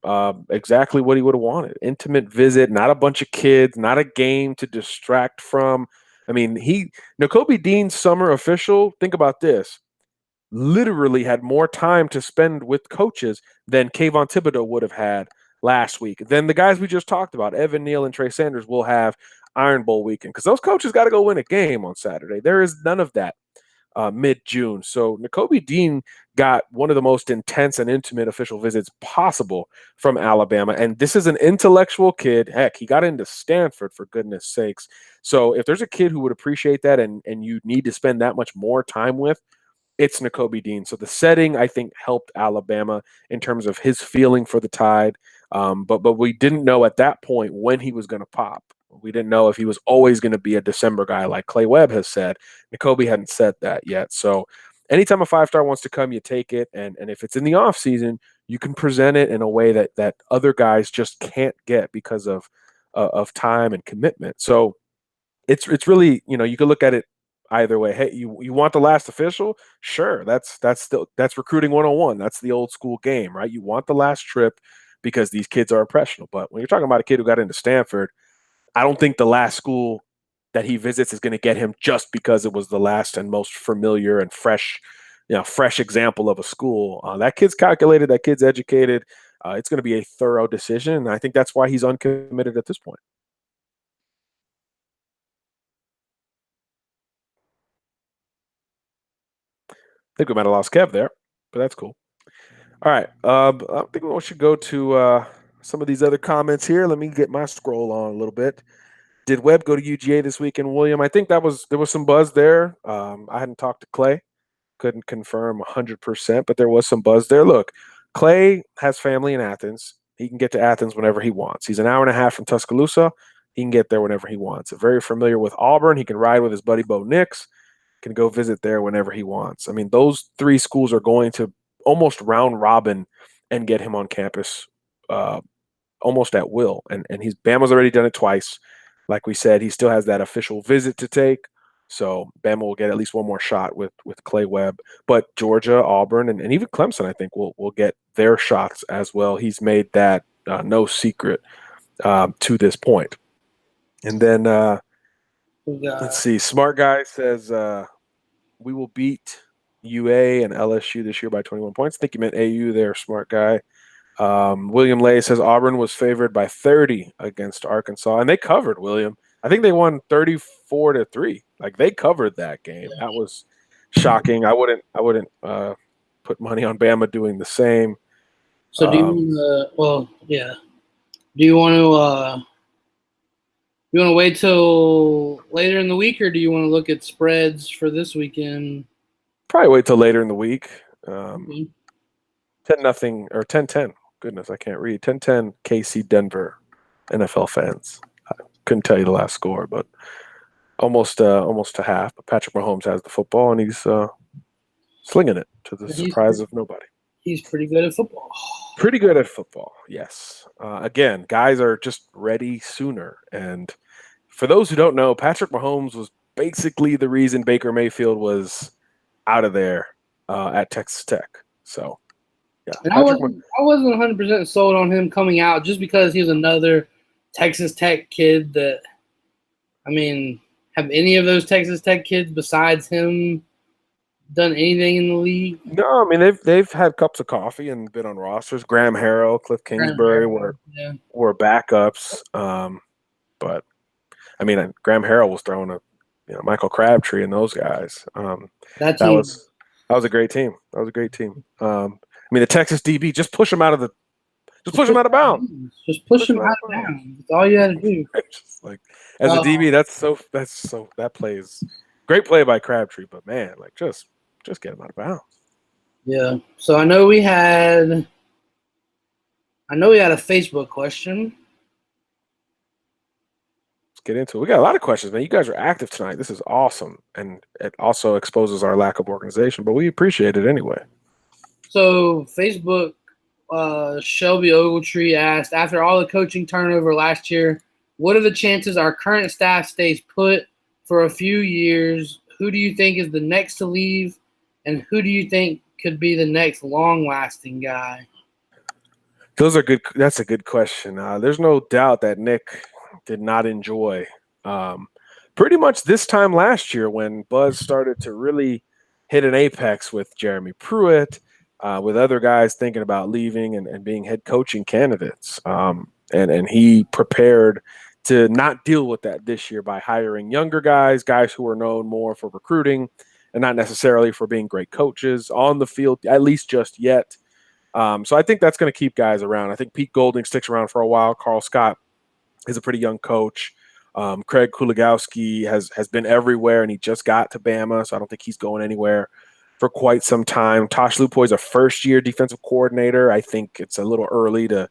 exactly what he would have wanted: intimate visit, not a bunch of kids, not a game to distract from. I mean, Nakobe Dean's summer official. Think about this: literally had more time to spend with coaches than Kayvon Thibodeau would have had last week. Then the guys we just talked about, Evan Neal and Trey Sanders, will have Iron Bowl weekend because those coaches got to go win a game on Saturday. There is none of that mid-June. So Nakobe Dean got one of the most intense and intimate official visits possible from Alabama. And this is an intellectual kid. Heck, he got into Stanford, for goodness sakes. So if there's a kid who would appreciate that and you need to spend that much more time with, it's Nakobe Dean. So the setting, I think, helped Alabama in terms of his feeling for the Tide. But we didn't know at that point when he was going to pop. We didn't know if he was always going to be a December guy like Clay Webb has said. Nakobe hadn't said that yet. So anytime a five-star wants to come, you take it. And if it's in the offseason, you can present it in a way that other guys just can't get because of time and commitment. So it's really, you can look at it either way. Hey, you want the last official? Sure, that's recruiting 101. That's the old school game, right? You want the last trip because these kids are impressionable. But when you're talking about a kid who got into Stanford, I don't think the last school that he visits is going to get him just because it was the last and most familiar and fresh example of a school. That kid's calculated, that kid's educated. It's going to be a thorough decision, and I think that's why he's uncommitted at this point. I think we might have lost Kev there, but that's cool. All right. I think we should go to some of these other comments here. Let me get my scroll on a little bit. Did Webb go to UGA this weekend, William? I think there was some buzz there. I hadn't talked to Clay. Couldn't confirm 100%, but there was some buzz there. Look, Clay has family in Athens. He can get to Athens whenever he wants. He's an hour and a half from Tuscaloosa. He can get there whenever he wants. Very familiar with Auburn. He can ride with his buddy Bo Nix. Can go visit there whenever he wants. I mean, those three schools are going to almost round robin and get him on campus almost at will. And Bama's already done it twice. Like we said, he still has that official visit to take. So Bama will get at least one more shot with Clay Webb. But Georgia, Auburn, and even Clemson, I think, will get their shots as well. He's made that no secret to this point. And then let's see. Smart Guy says we will beat UA and LSU this year by 21 points. I think you meant AU there, Smart Guy. William Lay says Auburn was favored by 30 against Arkansas, and they covered, William. I think they won 34-3. Like, they covered that game. Yeah. That was shocking. I wouldn't put money on Bama doing the same. So do you do you want to wait till later in the week, or do you want to look at spreads for this weekend? Probably wait till later in the week. 10-0 or 10-10. Goodness, I can't read. 10-10 KC Denver NFL fans. I couldn't tell you the last score, but almost to half. But Patrick Mahomes has the football, and he's slinging it to the surprise of nobody. He's pretty good at football. Pretty good at football, yes. Again, guys are just ready sooner. And for those who don't know, Patrick Mahomes was basically the reason Baker Mayfield was out of there at Texas Tech. So, yeah. And I wasn't 100% sold on him coming out just because he was another Texas Tech kid that, I mean, have any of those Texas Tech kids besides him done anything in the league? No, I mean, they've had cups of coffee and been on rosters. Graham Harrell, Cliff Kingsbury were backups. But, I mean, Graham Harrell was throwing Michael Crabtree and those guys. That was a great team. That was a great team. I mean, the Texas DB, just push him out of bounds. Just push him out of bounds. That's all you had to do. Just like, as a DB, that plays great play by Crabtree, but man, like just get him out of bounds. Yeah. So I know we had a Facebook question. Let's get into it. We got a lot of questions, man. You guys are active tonight. This is awesome, and it also exposes our lack of organization, but we appreciate it anyway. So Facebook, Shelby Ogletree asked, after all the coaching turnover last year, what are the chances our current staff stays put for a few years? who do you think is the next to leave, and who do you think could be the next long-lasting guy? Those are good. That's a good question. There's no doubt that Nick did not enjoy um, pretty much this time last year when Buzz started to really hit an apex with Jeremy Pruitt, with other guys thinking about leaving and being head coaching candidates. And he prepared to not deal with that this year by hiring younger guys who are known more for recruiting and not necessarily for being great coaches on the field, at least just yet. So I think that's going to keep guys around. I think Pete Golding sticks around for a while. Carl Scott is a pretty young coach. Craig Kuligowski has been everywhere, and he just got to Bama, so I don't think he's going anywhere for quite some time. Tosh Lupoy is a first-year defensive coordinator. I think it's a little early to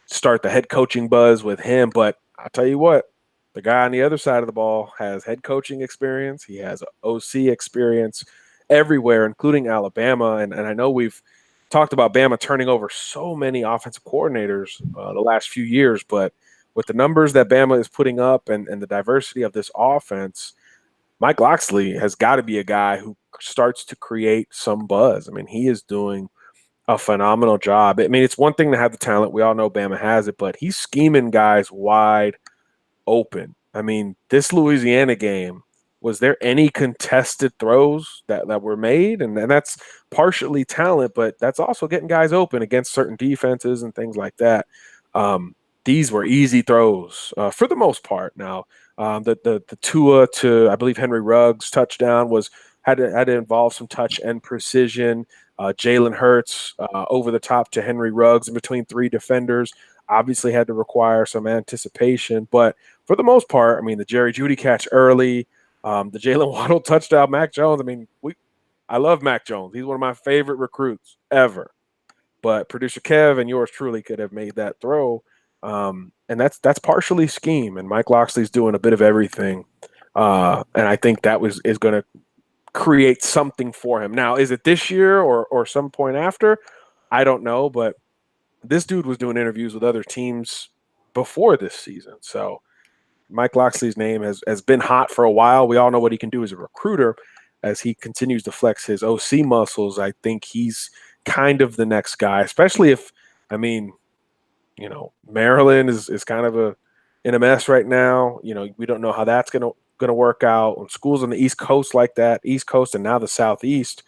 start the head coaching buzz with him, but I'll tell you what, the guy on the other side of the ball has head coaching experience. He has OC experience everywhere, including Alabama, and I know we've talked about Bama turning over so many offensive coordinators the last few years, but with the numbers that Bama is putting up and the diversity of this offense, Mike Locksley has got to be a guy who starts to create some buzz. I mean, he is doing a phenomenal job. I mean, it's one thing to have the talent. We all know Bama has it, but he's scheming guys wide open. I mean, this Louisiana game, was there any contested throws that were made? And that's partially talent, but that's also getting guys open against certain defenses and things like that. These were easy throws for the most part. Now, the Tua to, I believe, Henry Ruggs touchdown had to involve some touch and precision. Jalen Hurts over the top to Henry Ruggs in between three defenders obviously had to require some anticipation. But for the most part, I mean, the Jerry Jeudy catch early, the Jalen Waddle touchdown, Mac Jones. I mean, I love Mac Jones. He's one of my favorite recruits ever. But producer Kev and yours truly could have made that throw. And that's partially scheme. And Mike Locksley's doing a bit of everything. And I think that is going to create something for him. Now, is it this year or some point after? I don't know, but this dude was doing interviews with other teams before this season. So Mike Locksley's name has been hot for a while. We all know what he can do as a recruiter. As he continues to flex his OC muscles, I think he's kind of the next guy, especially if, I mean, Maryland is kind of in a mess right now. We don't know how that's gonna work out. When schools on the East Coast like that, East Coast and now the Southeast,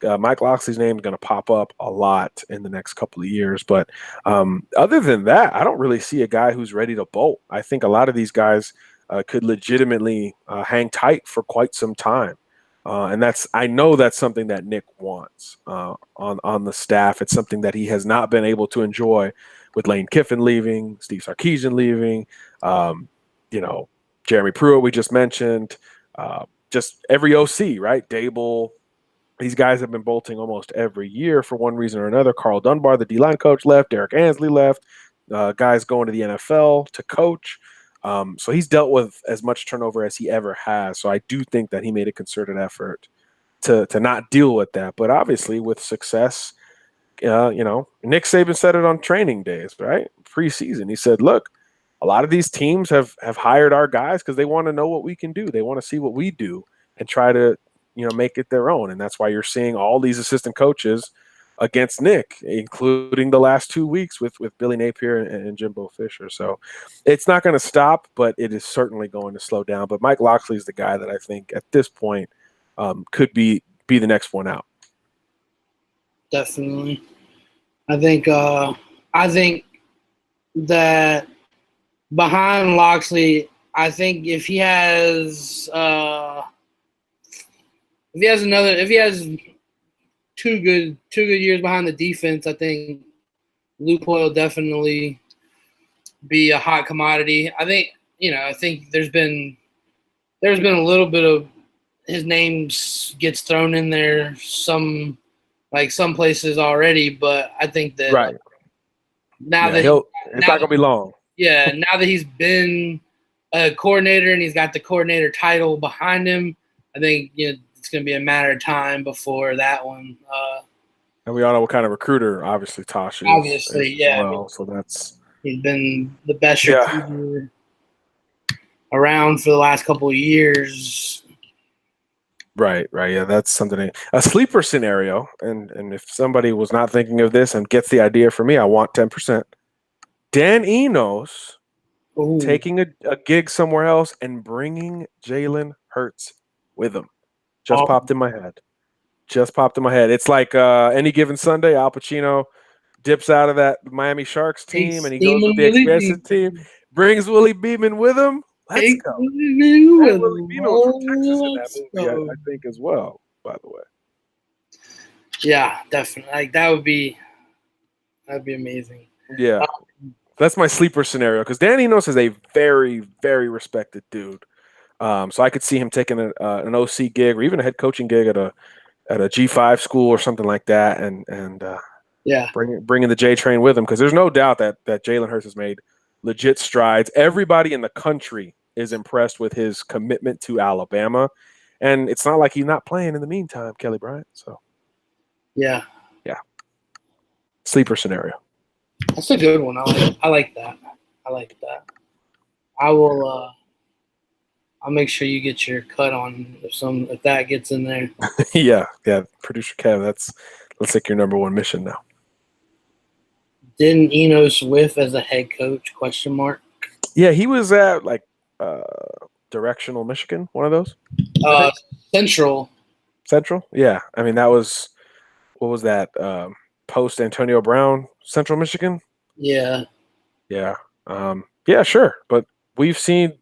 Mike Locksley's name is going to pop up a lot in the next couple of years. But other than that, I don't really see a guy who's ready to bolt. I think a lot of these guys could legitimately hang tight for quite some time. And I know that's something that Nick wants on the staff. It's something that he has not been able to enjoy with Lane Kiffin leaving, Steve Sarkisian leaving, Jeremy Pruitt we just mentioned, just every OC, right? Dable. These guys have been bolting almost every year for one reason or another. Carl Dunbar, the D-line coach, left. Derek Ansley left. Guys going to the NFL to coach. So he's dealt with as much turnover as he ever has. So I do think that he made a concerted effort to not deal with that. But obviously with success, Nick Saban said it on training days, right? Preseason. He said, look, a lot of these teams have hired our guys because they want to know what we can do. They want to see what we do and try to make it their own. And that's why you're seeing all these assistant coaches against Nick, including the last 2 weeks with Billy Napier and Jimbo Fisher. So it's not going to stop, but it is certainly going to slow down. But Mike Locksley is the guy that I think at this point could be the next one out. Definitely. I think that behind Locksley, I think if he has two good years behind the defense, I think Lupoil will definitely be a hot commodity. I think there's been a little bit of his name gets thrown in there some places already, but I think that right now that it's not gonna be long. Yeah, now that he's been a coordinator and he's got the coordinator title behind him, I think it's going to be a matter of time before that one. And we all know what kind of recruiter, obviously, Tosh is. Obviously, yeah. Well, so he's been the best recruiter around for the last couple of years. Right. Yeah, that's something. A sleeper scenario, and if somebody was not thinking of this and gets the idea from me, I want 10%. Dan Enos Ooh. taking a gig somewhere else and bringing Jalen Hurts with him. Just Oh, popped in my head. Just popped in my head. It's like any given Sunday, Al Pacino dips out of that Miami Sharks team takes and he goes with Steamin' the Willie expansion team, B. brings Willie Beeman with him. Let's Take go. Willie B And with Willie him. Beeman was from Texas in Oh, that let's movie, go. I think, as well, by the way. Yeah, definitely. Like that'd be amazing. Yeah. That's my sleeper scenario because Dan Enos is a very, very respected dude. So I could see him taking an OC gig or even a head coaching gig at a G5 school or something like that, and Yeah. bringing the J train with him because there's no doubt that Jalen Hurts has made legit strides. Everybody in the country is impressed with his commitment to Alabama, and it's not like he's not playing in the meantime, Kelly Bryant. So Yeah. yeah, sleeper scenario. That's a good one. I like that. I like that. I will I'll make sure you get your cut on if that gets in there. Yeah, producer Kev, that's like your number one mission now. Didn't Enos whiff as a head coach? Question mark. Yeah, he was at like uh, Directional Michigan, one of those. I Uh, think Central. Central. Yeah, I mean that was what was that post Antonio Brown Central Michigan? Yeah. Yeah, yeah, sure. But we've seen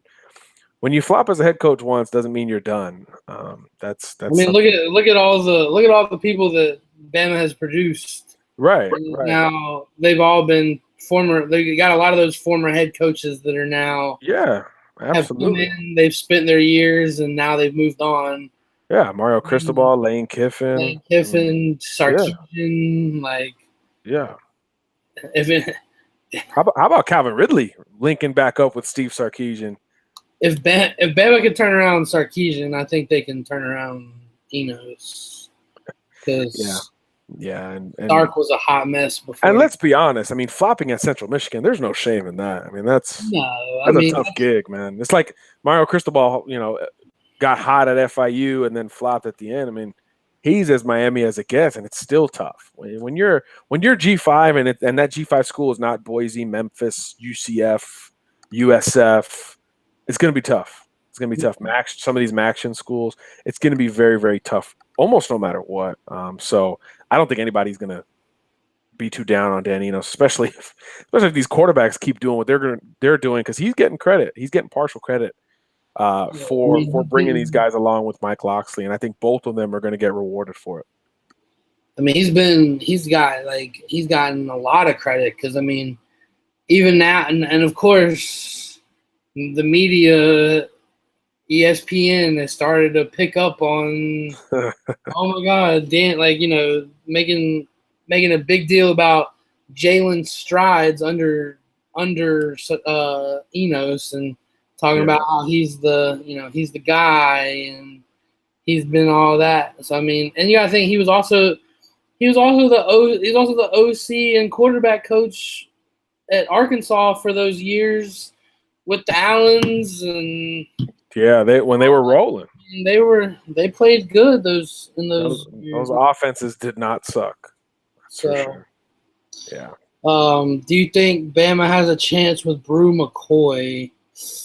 when you flop as a head coach once doesn't mean you're done. I That's mean, something. look at all the people that Bama has produced. Right. Now they've all been former. They got a lot of those former head coaches that are now Yeah, have come absolutely. in. They've spent their years and now they've moved on. Yeah, Mario Cristobal, Lane Kiffin. Lane I mean, Kiffin, yeah, Sarkisian, like yeah. if it, How about Calvin Ridley linking back up with Steve Sarkisian? if Bama can turn around Sarkisian, I think they can turn around Enos Yeah, because yeah, Sark was a hot mess and before. let's be honest. I mean, flopping at Central Michigan, there's no shame in that. I mean, that's No, I that's a mean, tough gig, man. It's like Mario Cristobal, got hot at FIU and then flopped at the end. I mean, he's as Miami as it gets, and it's still tough when you're G5 and that G5 school is not Boise, Memphis, UCF, USF. It's going to be tough. It's going to be tough. Some of these Maction schools, it's going to be very, very tough, almost no matter what. So I don't think anybody's going to be too down on Dan Enos, especially if these quarterbacks keep doing what they're doing because he's getting credit. He's getting partial credit I for bringing these mean, guys along with Mike Loxley, and I think both of them are going to get rewarded for it. he's gotten a lot of credit because I mean, even now, and of course, the media, ESPN has started to pick up on. Oh my God, Dan! Like making a big deal about Jalen's strides under Enos and talking Yeah, about how he's the guy and he's been all that. So I mean, and you gotta think he's also the OC and quarterback coach at Arkansas for those years with the Allens and yeah. When they were rolling, they played good those those years. offenses did not suck. That's for So sure. Yeah. do you think Bama has a chance with Brew McCoy?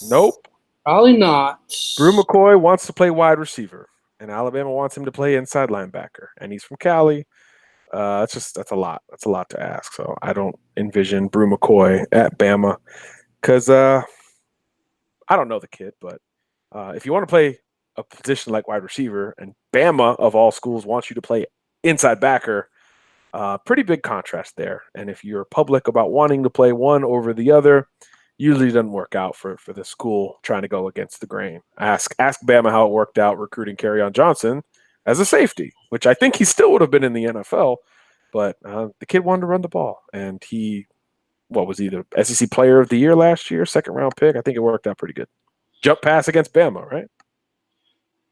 Nope. Probably not. Brew McCoy wants to play wide receiver, and Alabama wants him to play inside linebacker, and he's from Cali. That's a lot. That's a lot to ask. So I don't envision Brew McCoy at Bama because I don't know the kid, but if you want to play a position like wide receiver, and Bama of all schools wants you to play inside backer, pretty big contrast there. And if you're public about wanting to play one over the other, usually doesn't work out for the school trying to go against the grain. Ask Bama how it worked out recruiting Kerryon Johnson as a safety, which I think he still would have been in the NFL, but the kid wanted to run the ball, and what was he, the SEC Player of the Year last year, second round pick? I think it worked out pretty good. Jump pass against Bama, right?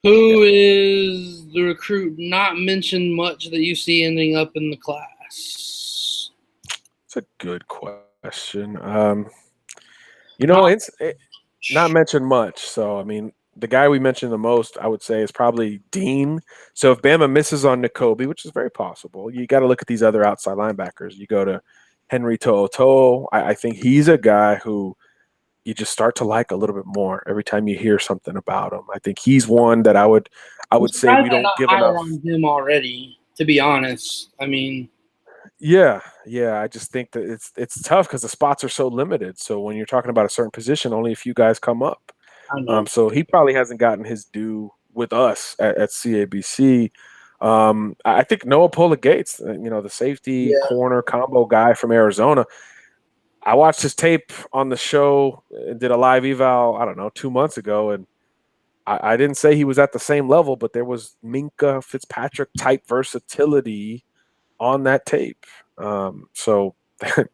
Yeah, Who is the recruit not mentioned much that you see ending up in the class? it's a good question. Not It's not mentioned much. So I mean, the guy we mentioned the most, I would say, is probably Dean. So if Bama misses on Nakobe, which is very possible, you got to look at these other outside linebackers. You go to Henry To'o. I think he's a guy who you just start to like a little bit more every time you hear something about him. I think he's one that I would I'm say surprised we they're don't not give higher enough. on him already, to be honest. I mean, Yeah. I just think that it's tough because the spots are so limited. So when you're talking about a certain position, only a few guys come up. I know. So he probably hasn't gotten his due with us at CABC. I think Noah Pola Gates, the safety Yeah. corner combo guy from Arizona. I watched his tape on the show and did a live eval, I don't know, 2 months ago. And I didn't say he was at the same level, but there was Minka Fitzpatrick type versatility on that tape. So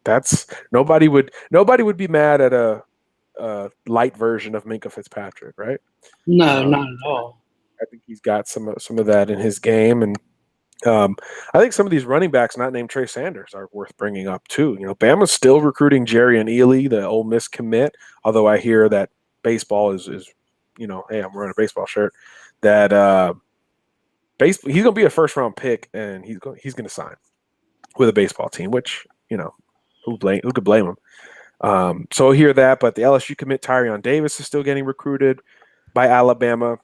that's nobody would be mad at a light version of Minka Fitzpatrick, right? No, Um, not at all. I think he's got some of that in his game, and I think some of these running backs not named Trey Sanders are worth bringing up too. Bama's still recruiting Jerry and Ely, the Ole Miss commit. Although I hear that baseball is hey, I'm wearing a baseball shirt. That he's going to be a first round pick, and he's going to sign with a baseball team. Which who could blame him? So I hear that, but the LSU commit Tyrion Davis is still getting recruited by Alabama.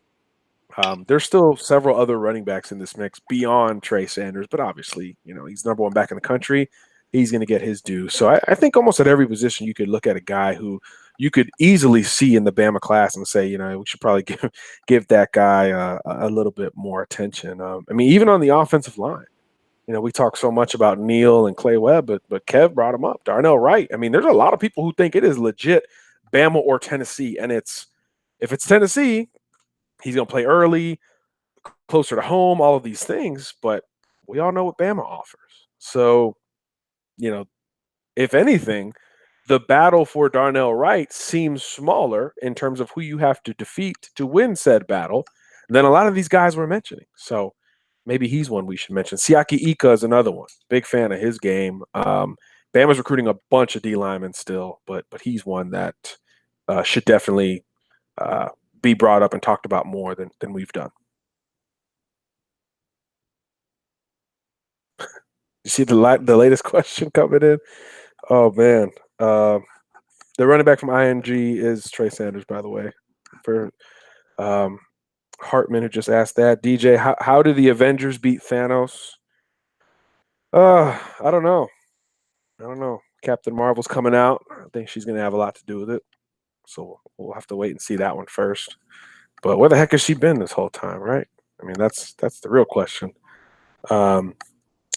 There's still several other running backs in this mix beyond Trey Sanders, but obviously, he's number one back in the country. He's going to get his due. So I think almost at every position you could look at a guy who you could easily see in the Bama class and say, we should probably give that guy a little bit more attention. I mean, even on the offensive line, we talk so much about Neal and Clay Webb, but Kev brought him up. Darnell Wright. I mean, there's a lot of people who think it is legit Bama or Tennessee, and if it's Tennessee, he's going to play early, closer to home, all of these things, but we all know what Bama offers. So, if anything, the battle for Darnell Wright seems smaller in terms of who you have to defeat to win said battle than a lot of these guys we're mentioning. So maybe he's one we should mention. Siaki Ika is another one. Big fan of his game. Bama's recruiting a bunch of D linemen still, but he's one that should definitely be brought up and talked about more than we've done. You see the latest question coming in? Oh, man. The running back from ING is Trey Sanders, by the way. For Hartman, who just asked that. DJ, how do the Avengers beat Thanos? I don't know. Captain Marvel's coming out. I think she's going to have a lot to do with it. So we'll have to wait and see that one first. But where the heck has she been this whole time, right? I mean, that's the real question.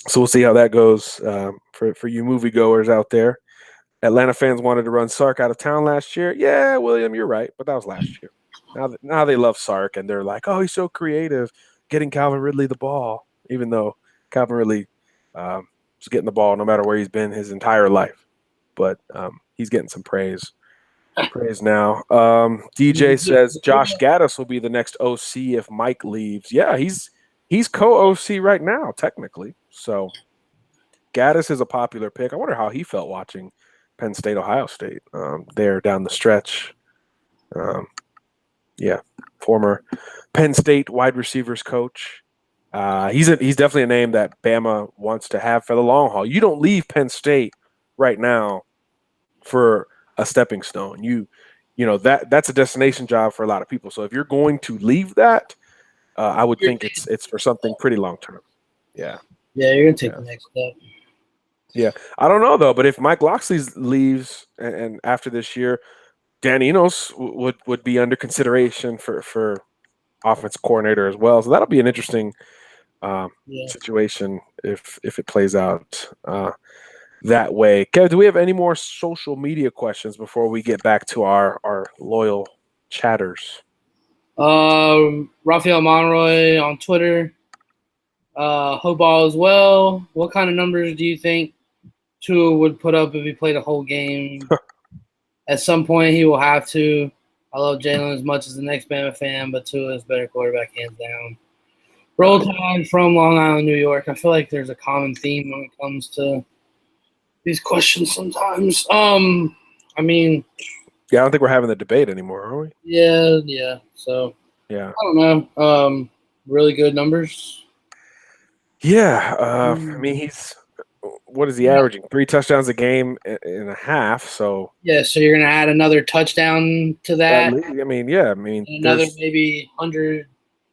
So we'll see how that goes for you moviegoers out there. Atlanta fans wanted to run Sark out of town last year. Yeah, William, you're right, but that was last year. Now they love Sark, and they're like, oh, he's so creative, getting Calvin Ridley the ball, even though Calvin Ridley is getting the ball no matter where he's been his entire life. But he's getting some praise now. DJ says Josh Gaddis will be the next OC if Mike leaves. Yeah, he's co-OC right now, technically. So Gaddis is a popular pick. I wonder how he felt watching Penn State, Ohio State there down the stretch. Former Penn State wide receivers coach. He's definitely a name that Bama wants to have for the long haul. You don't leave Penn State right now for a stepping stone. That's a destination job for a lot of people. So if you're going to leave that, I would think it's for something pretty long term. Yeah. Yeah, you're gonna take the next step. Yeah, I don't know though, but if Mike Locksley leaves and after this year, Dan Enos would be under consideration for offense coordinator as well. So that'll be an interesting situation if it plays out that way. Kev, do we have any more social media questions before we get back to our loyal chatters? Raphael Monroy on Twitter. Hope all is well. What kind of numbers do you think Tua would put up if he played a whole game? At some point, he will have to. I love Jalen as much as the next Bama fan, but Tua is better quarterback, hands down. Roll Tide from Long Island, New York. I feel like there's a common theme when it comes to these questions sometimes. I mean, Yeah, I don't think we're having the debate anymore, are we? Yeah. So Yeah. I don't know. Really good numbers. Yeah. I mean, what is he Yeah. averaging? 3 touchdowns a game and a half. So Yeah. So you're gonna add another touchdown to at that, least, I mean, yeah. I mean, and another maybe 100.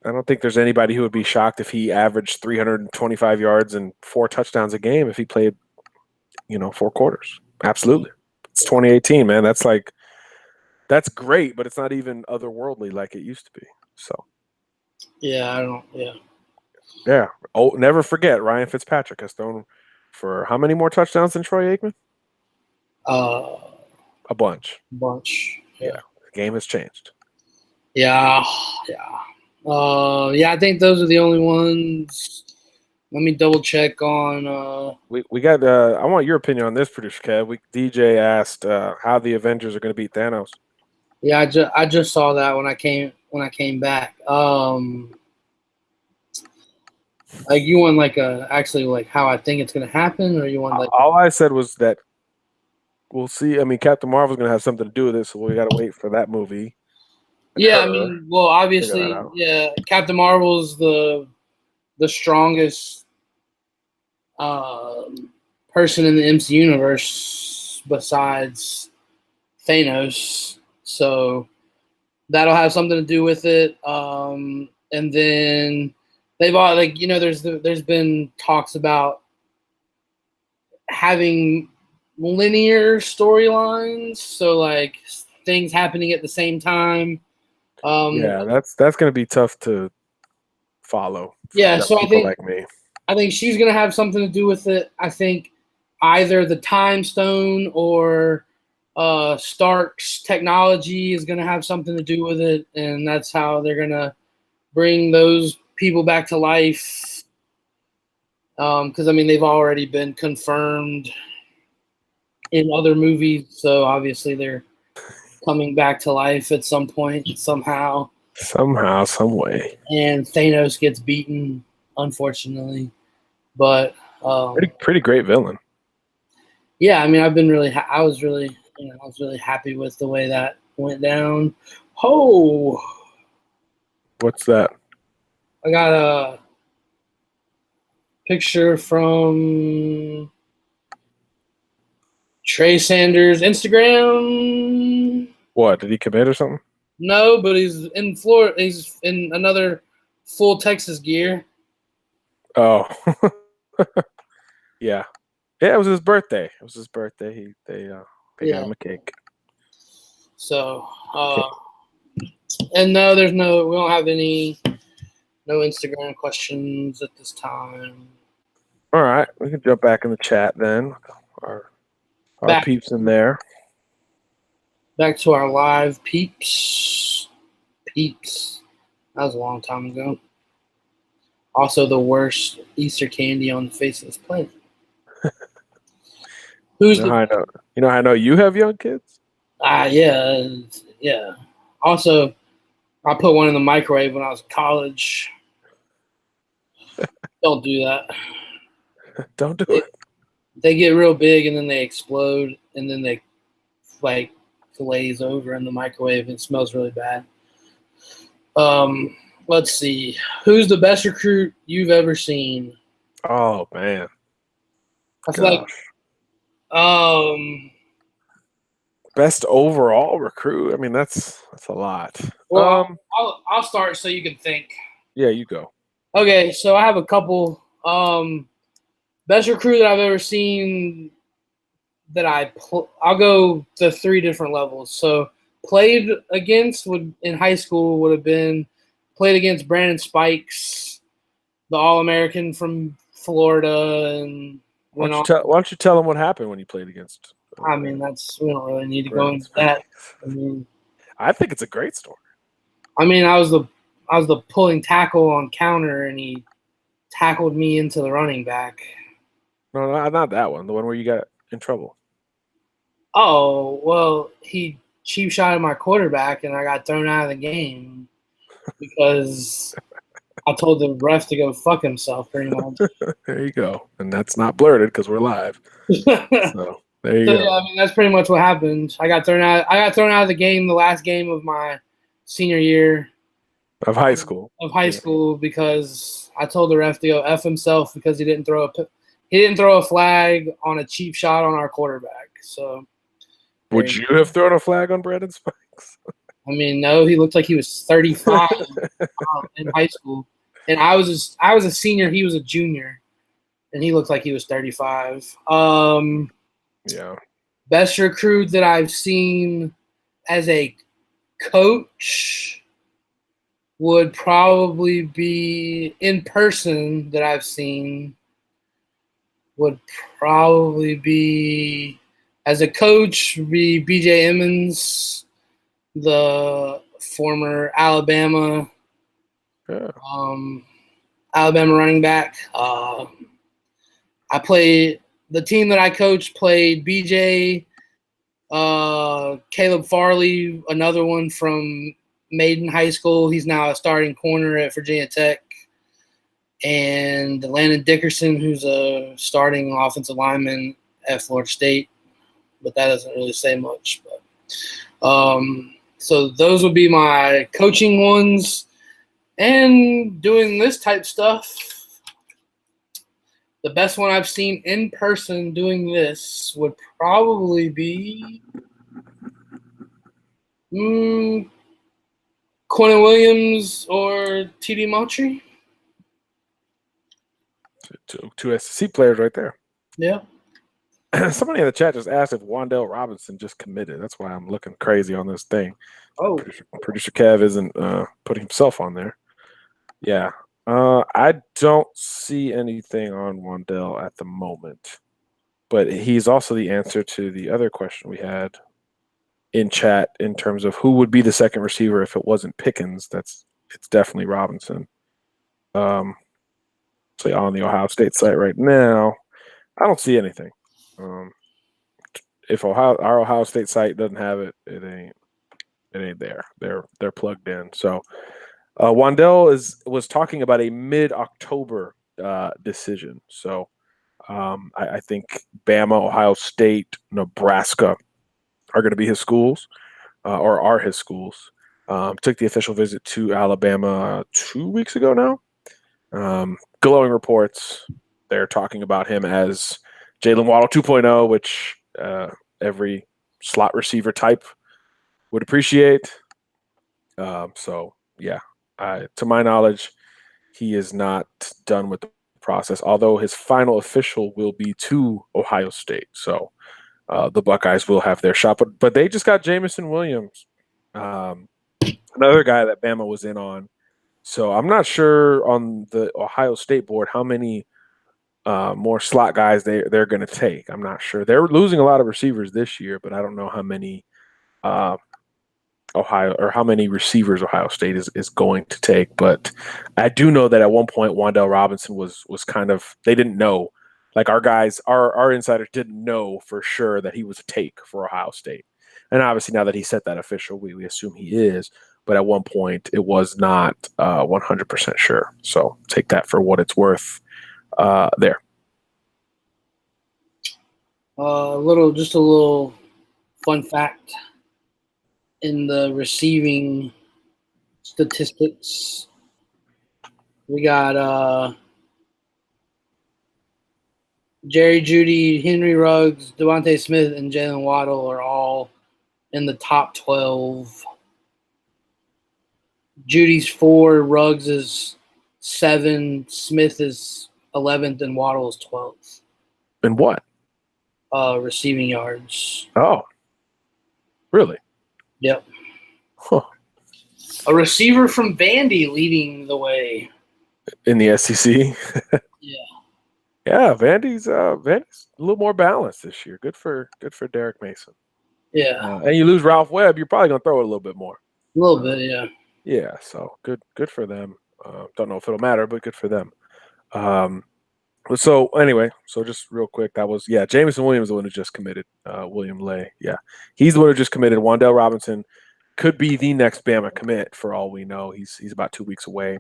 I don't think there's anybody who would be shocked if he averaged 325 yards and 4 touchdowns a game if he played, 4 quarters. Absolutely. It's 2018, man. That's great, but it's not even otherworldly like it used to be. So, Yeah. I don't. Yeah. yeah. Oh, never forget Ryan Fitzpatrick has thrown for how many more touchdowns than Troy Aikman? Uh, A bunch. bunch. Yeah. Yeah. The game has changed. Yeah. Yeah. Yeah. I think those are the only ones. Let me double check on. We got. I want your opinion on this, producer Kev. DJ asked how the Avengers are going to beat Thanos. Yeah. I just saw that when I came back. Like you want like actually like how I think it's gonna happen, or you want like All I said was that we'll see. I mean, Captain Marvel's going to have something to do with it, so we got to wait for that movie and yeah, I her mean, well, figure that obviously, out. yeah, Captain Marvel's the strongest person in the MC universe besides Thanos, so that'll have something to do with it. And then they've all like there's been talks about having linear storylines, so like things happening at the same time. Yeah, that's going to be tough to follow for Yeah, so I people think like me. I think she's gonna have something to do with it. I think either the time stone or Stark's technology is gonna have something to do with it, and that's how they're gonna bring those people back to life. Because I mean, they've already been confirmed in other movies, so obviously they're coming back to life at some point somehow. Somehow, some way. And Thanos gets beaten, unfortunately. But Pretty great villain. yeah, I mean, I've been really, I was really, I was really happy with the way that went down. Oh, What's that? I got a picture from Trey Sanders' Instagram. What, did he commit or something? No, but he's in Florida. He's in another full Texas gear. Oh. Yeah. Yeah, it was his birthday. It was his birthday. They got him a cake. So, and no, we don't have no Instagram questions at this time. All right, we can jump back in the chat then. Our peeps in there. Back to our live peeps. Peeps. That was a long time ago. Also, the worst Easter candy on the face of this planet. You know how I know you have young kids? Yeah. Also, I put one in the microwave when I was in college. Don't do that. Don't do it. They get real big and then they explode and then they like glaze over in the microwave. It smells really bad. Let's see. Who's the best recruit you've ever seen? Oh man. I feel like best overall recruit. I mean, that's a lot. Well, I'll start so you can think. Yeah, you go. Okay, so I have a couple. Best recruit that I've ever seen that I'll go to 3 different levels. So played against in high school would have been played against Brandon Spikes, the All-American from Florida, and why don't you tell them what happened when you played against? I mean, we don't really need to go into that. I think it's a great story. I mean, I was the pulling tackle on counter, and he tackled me into the running back. No, not that one. The one where you got in trouble. Oh, well, he cheap shotted my quarterback, and I got thrown out of the game because I told the ref to go fuck himself, pretty much. There you go. And that's not blurted because we're live. So There you So go. yeah, I mean that's pretty much what happened. I got thrown out of the game, the last game of my senior year Of high school. of high school, because I told the ref to go F himself because he didn't throw a flag on a cheap shot on our quarterback. So Would you have thrown a flag on Brandon Spikes? I mean, no, he looked like he was 35 in high school, and I was a senior, he was a junior, and he looked like he was 35. Yeah. Best recruit that I've seen as a coach would probably be in person that I've seen would probably be as a coach be BJ Emmons, the former Yeah. Alabama running back. I played the team that I coached played BJ, Caleb Farley, another one from Maiden High School. He's now a starting corner at Virginia Tech. And Landon Dickerson, who's a starting offensive lineman at Florida State. But that doesn't really say much. But so those would be my coaching ones. And doing this type stuff, the best one I've seen in person doing this would probably be Quentin Williams or TD Moultrie. Two SEC players right there. Yeah. Somebody in the chat just asked if Wandale Robinson just committed. That's why I'm looking crazy on this thing. Oh. Producer Kev isn't putting himself on there. Yeah. I don't see anything on Wandale at the moment. But he's also the answer to the other question we had in chat in terms of who would be the second receiver if it wasn't Pickens. It's definitely Robinson. So on the Ohio State site right now, I don't see anything. If our Ohio State site doesn't have it, it ain't there. They're plugged in. So Wandale was talking about a mid-October decision. So I think Bama, Ohio State, Nebraska are going to be his schools, or are his schools. Took the official visit to Alabama 2 weeks ago now. Glowing reports. They're talking about him as Jalen Waddle 2.0, which every slot receiver type would appreciate. So, yeah, to my knowledge, he is not done with the process, although his final official will be to Ohio State. So the Buckeyes will have their shot. But they just got Jamison Williams, another guy that Bama was in on. So I'm not sure on the Ohio State board how many more slot guys they're going to take. I'm not sure. They're losing a lot of receivers this year, but I don't know how many how many receivers Ohio State is going to take. But I do know that at one point Wandale Robinson was kind of, they didn't know. Like our insiders didn't know for sure that he was a take for Ohio State. And obviously now that he set that official, we assume he is. But at one point it was not 100% sure. So take that for what it's worth there. A little fun fact in the receiving statistics. We got Jerry Jeudy, Henry Ruggs, Devontae Smith, and Jalen Waddle are all in the top 12. Judy's 4, Ruggs is 7, Smith is 11th, and Waddle is 12th. And what? Receiving yards. Oh, really? Yep. Huh. A receiver from Vandy leading the way. In the SEC? Yeah. Yeah, Vandy's a little more balanced this year. Good for Derek Mason. Yeah. And you lose Ralph Webb, you're probably gonna throw it a little bit more. A little bit, yeah. Yeah, so good for them. Don't know if it'll matter, but good for them. So anyway, so just real quick, that was Jamison Williams, the one who just committed. William Lay, he's the one who just committed. Wandale Robinson could be the next Bama commit for all we know. He's about 2 weeks away.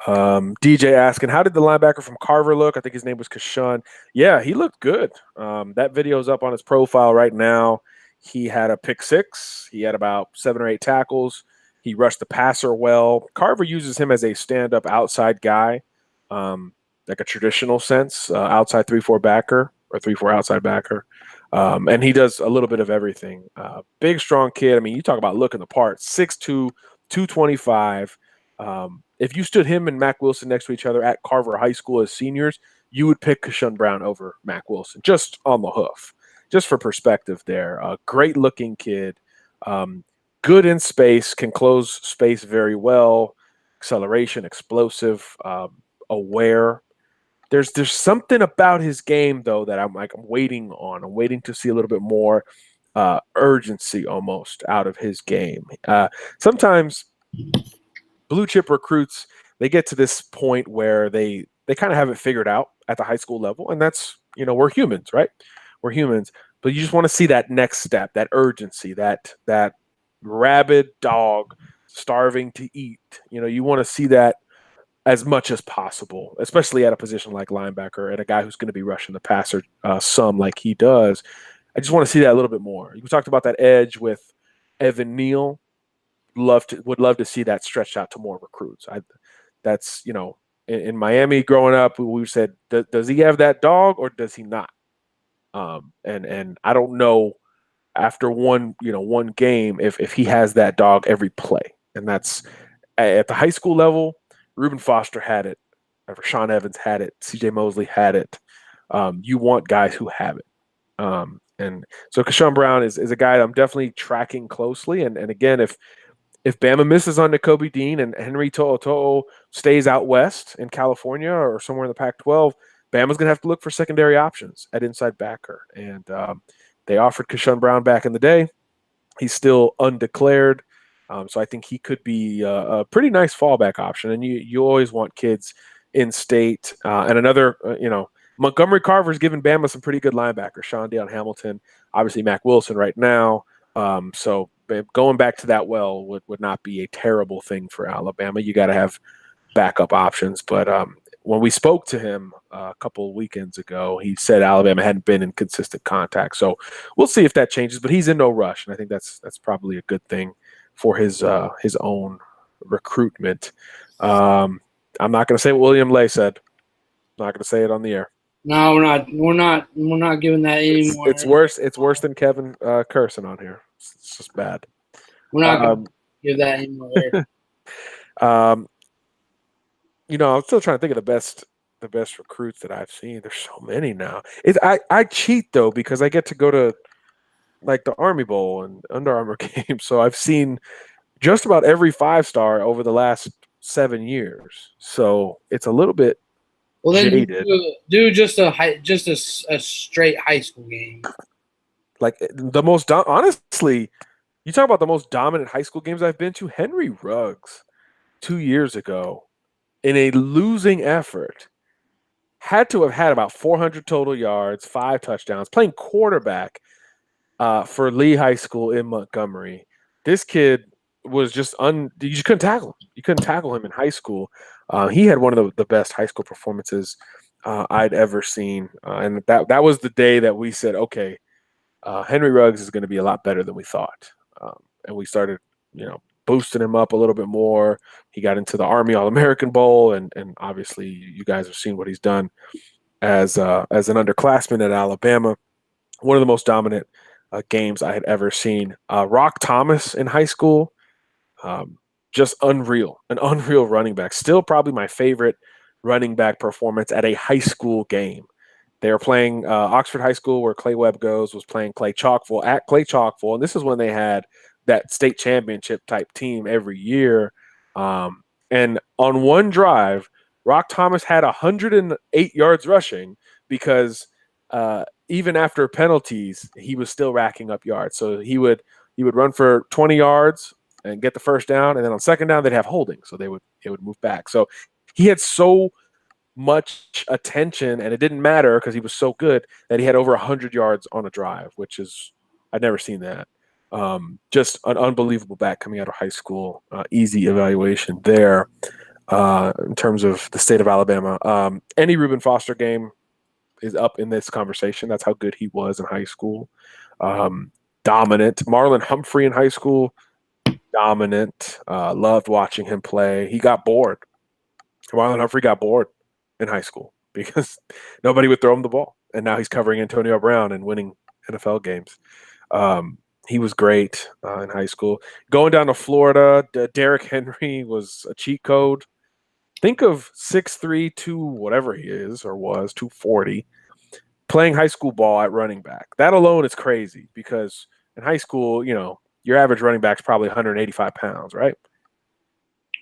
DJ asking, how did the linebacker from Carver look? I think his name was Kashawn. Yeah, he looked good. That video is up on his profile right now. He had a pick six. He had about 7 or 8 tackles. He rushed the passer well. Carver uses him as a stand-up outside guy, like a traditional sense, outside 3-4 backer or 3-4 outside backer. And he does a little bit of everything. Big, strong kid. I mean, you talk about looking the part. 6'2", 225. If you stood him and Mac Wilson next to each other at Carver High School as seniors, you would pick Kashawn Brown over Mac Wilson, just on the hoof, just for perspective there. Great looking kid, good in space, can close space very well, acceleration, explosive, aware. There's something about his game though that I'm waiting on. I'm waiting to see a little bit more urgency almost out of his game. Sometimes blue chip recruits, they get to this point where they kind of have it figured out at the high school level, and that's, we're humans, right? We're humans, but you just want to see that next step, that urgency, that rabid dog starving to eat. You want to see that as much as possible, especially at a position like linebacker and a guy who's going to be rushing the passer some like he does. I just want to see that a little bit more. You talked about that edge with Evan Neal. Would love to see that stretched out to more recruits. That's in Miami growing up, we said, does he have that dog or does he not? And I don't know after one game if he has that dog every play. And that's at the high school level. Reuben Foster had it. Rashawn Evans had it. CJ Mosley had it. You want guys who have it. And so Kashawn Brown is a guy that I'm definitely tracking closely. And again, if Bama misses on Nakobe Dean and Henry To'o stays out west in California or somewhere in the Pac-12, Bama's going to have to look for secondary options at inside backer. And they offered Kashawn Brown back in the day. He's still undeclared. So I think he could be a pretty nice fallback option. And you always want kids in state. And another, Montgomery Carver's given Bama some pretty good linebackers. Sean Dale Hamilton, obviously Mac Wilson right now. So going back to that well would not be a terrible thing for Alabama. You got to have backup options. But when we spoke to him a couple of weekends ago, he said Alabama hadn't been in consistent contact. So we'll see if that changes. But he's in no rush, and I think that's probably a good thing for his own recruitment. I'm not going to say what William Lay said. I'm not going to say it on the air. No, we're not giving that anymore. It's worse. It's worse than Kevin cursing on here. It's just bad. We're not going to give that anymore. I'm still trying to think of the best recruits that I've seen. There's so many now. I cheat though because I get to go to like the Army Bowl and Under Armour games, so I've seen just about every 5-star over the last 7 years. So it's a little bit jaded. Do just a straight high school game. Like the most honestly, you talk about the most dominant high school games I've been to. Henry Ruggs 2 years ago, in a losing effort, had to have had about 400 total yards, 5 touchdowns, playing quarterback for Lee High School in Montgomery. This kid was just you just couldn't tackle him. You couldn't tackle him in high school. He had one of the best high school performances I'd ever seen, and that was the day that we said, okay, Henry Ruggs is going to be a lot better than we thought, and we started, boosting him up a little bit more. He got into the Army All-American Bowl, and obviously you guys have seen what he's done as an underclassman at Alabama. One of the most dominant games I had ever seen. Rock Thomas in high school, just unreal, an unreal running back. Still probably my favorite running back performance at a high school game. They were playing Oxford High School, where Clay Webb goes, was playing Clay Chalkville at Clay Chalkville, and this is when they had that state championship type team every year. And on one drive, Rock Thomas had 108 yards rushing because even after penalties, he was still racking up yards. So he would run for 20 yards and get the first down, and then on second down they'd have holding, so they would move back. So he had so much attention, and it didn't matter because he was so good that he had over 100 yards on a drive, which is I'd never seen that. Just an unbelievable back coming out of high school. Easy evaluation there. in terms of the state of Alabama. Any Reuben Foster game is up in this conversation. That's how good he was in high school. Dominant. Marlon Humphrey in high school, dominant. Loved watching him play. He got bored. Marlon Humphrey got bored in high school because nobody would throw him the ball. And now he's covering Antonio Brown and winning NFL games. He was great in high school. Going down to Florida, Derrick Henry was a cheat code. Think of 6'3", 2 whatever he is or was, 240, playing high school ball at running back. That alone is crazy because in high school, your average running back's probably 185 pounds, right?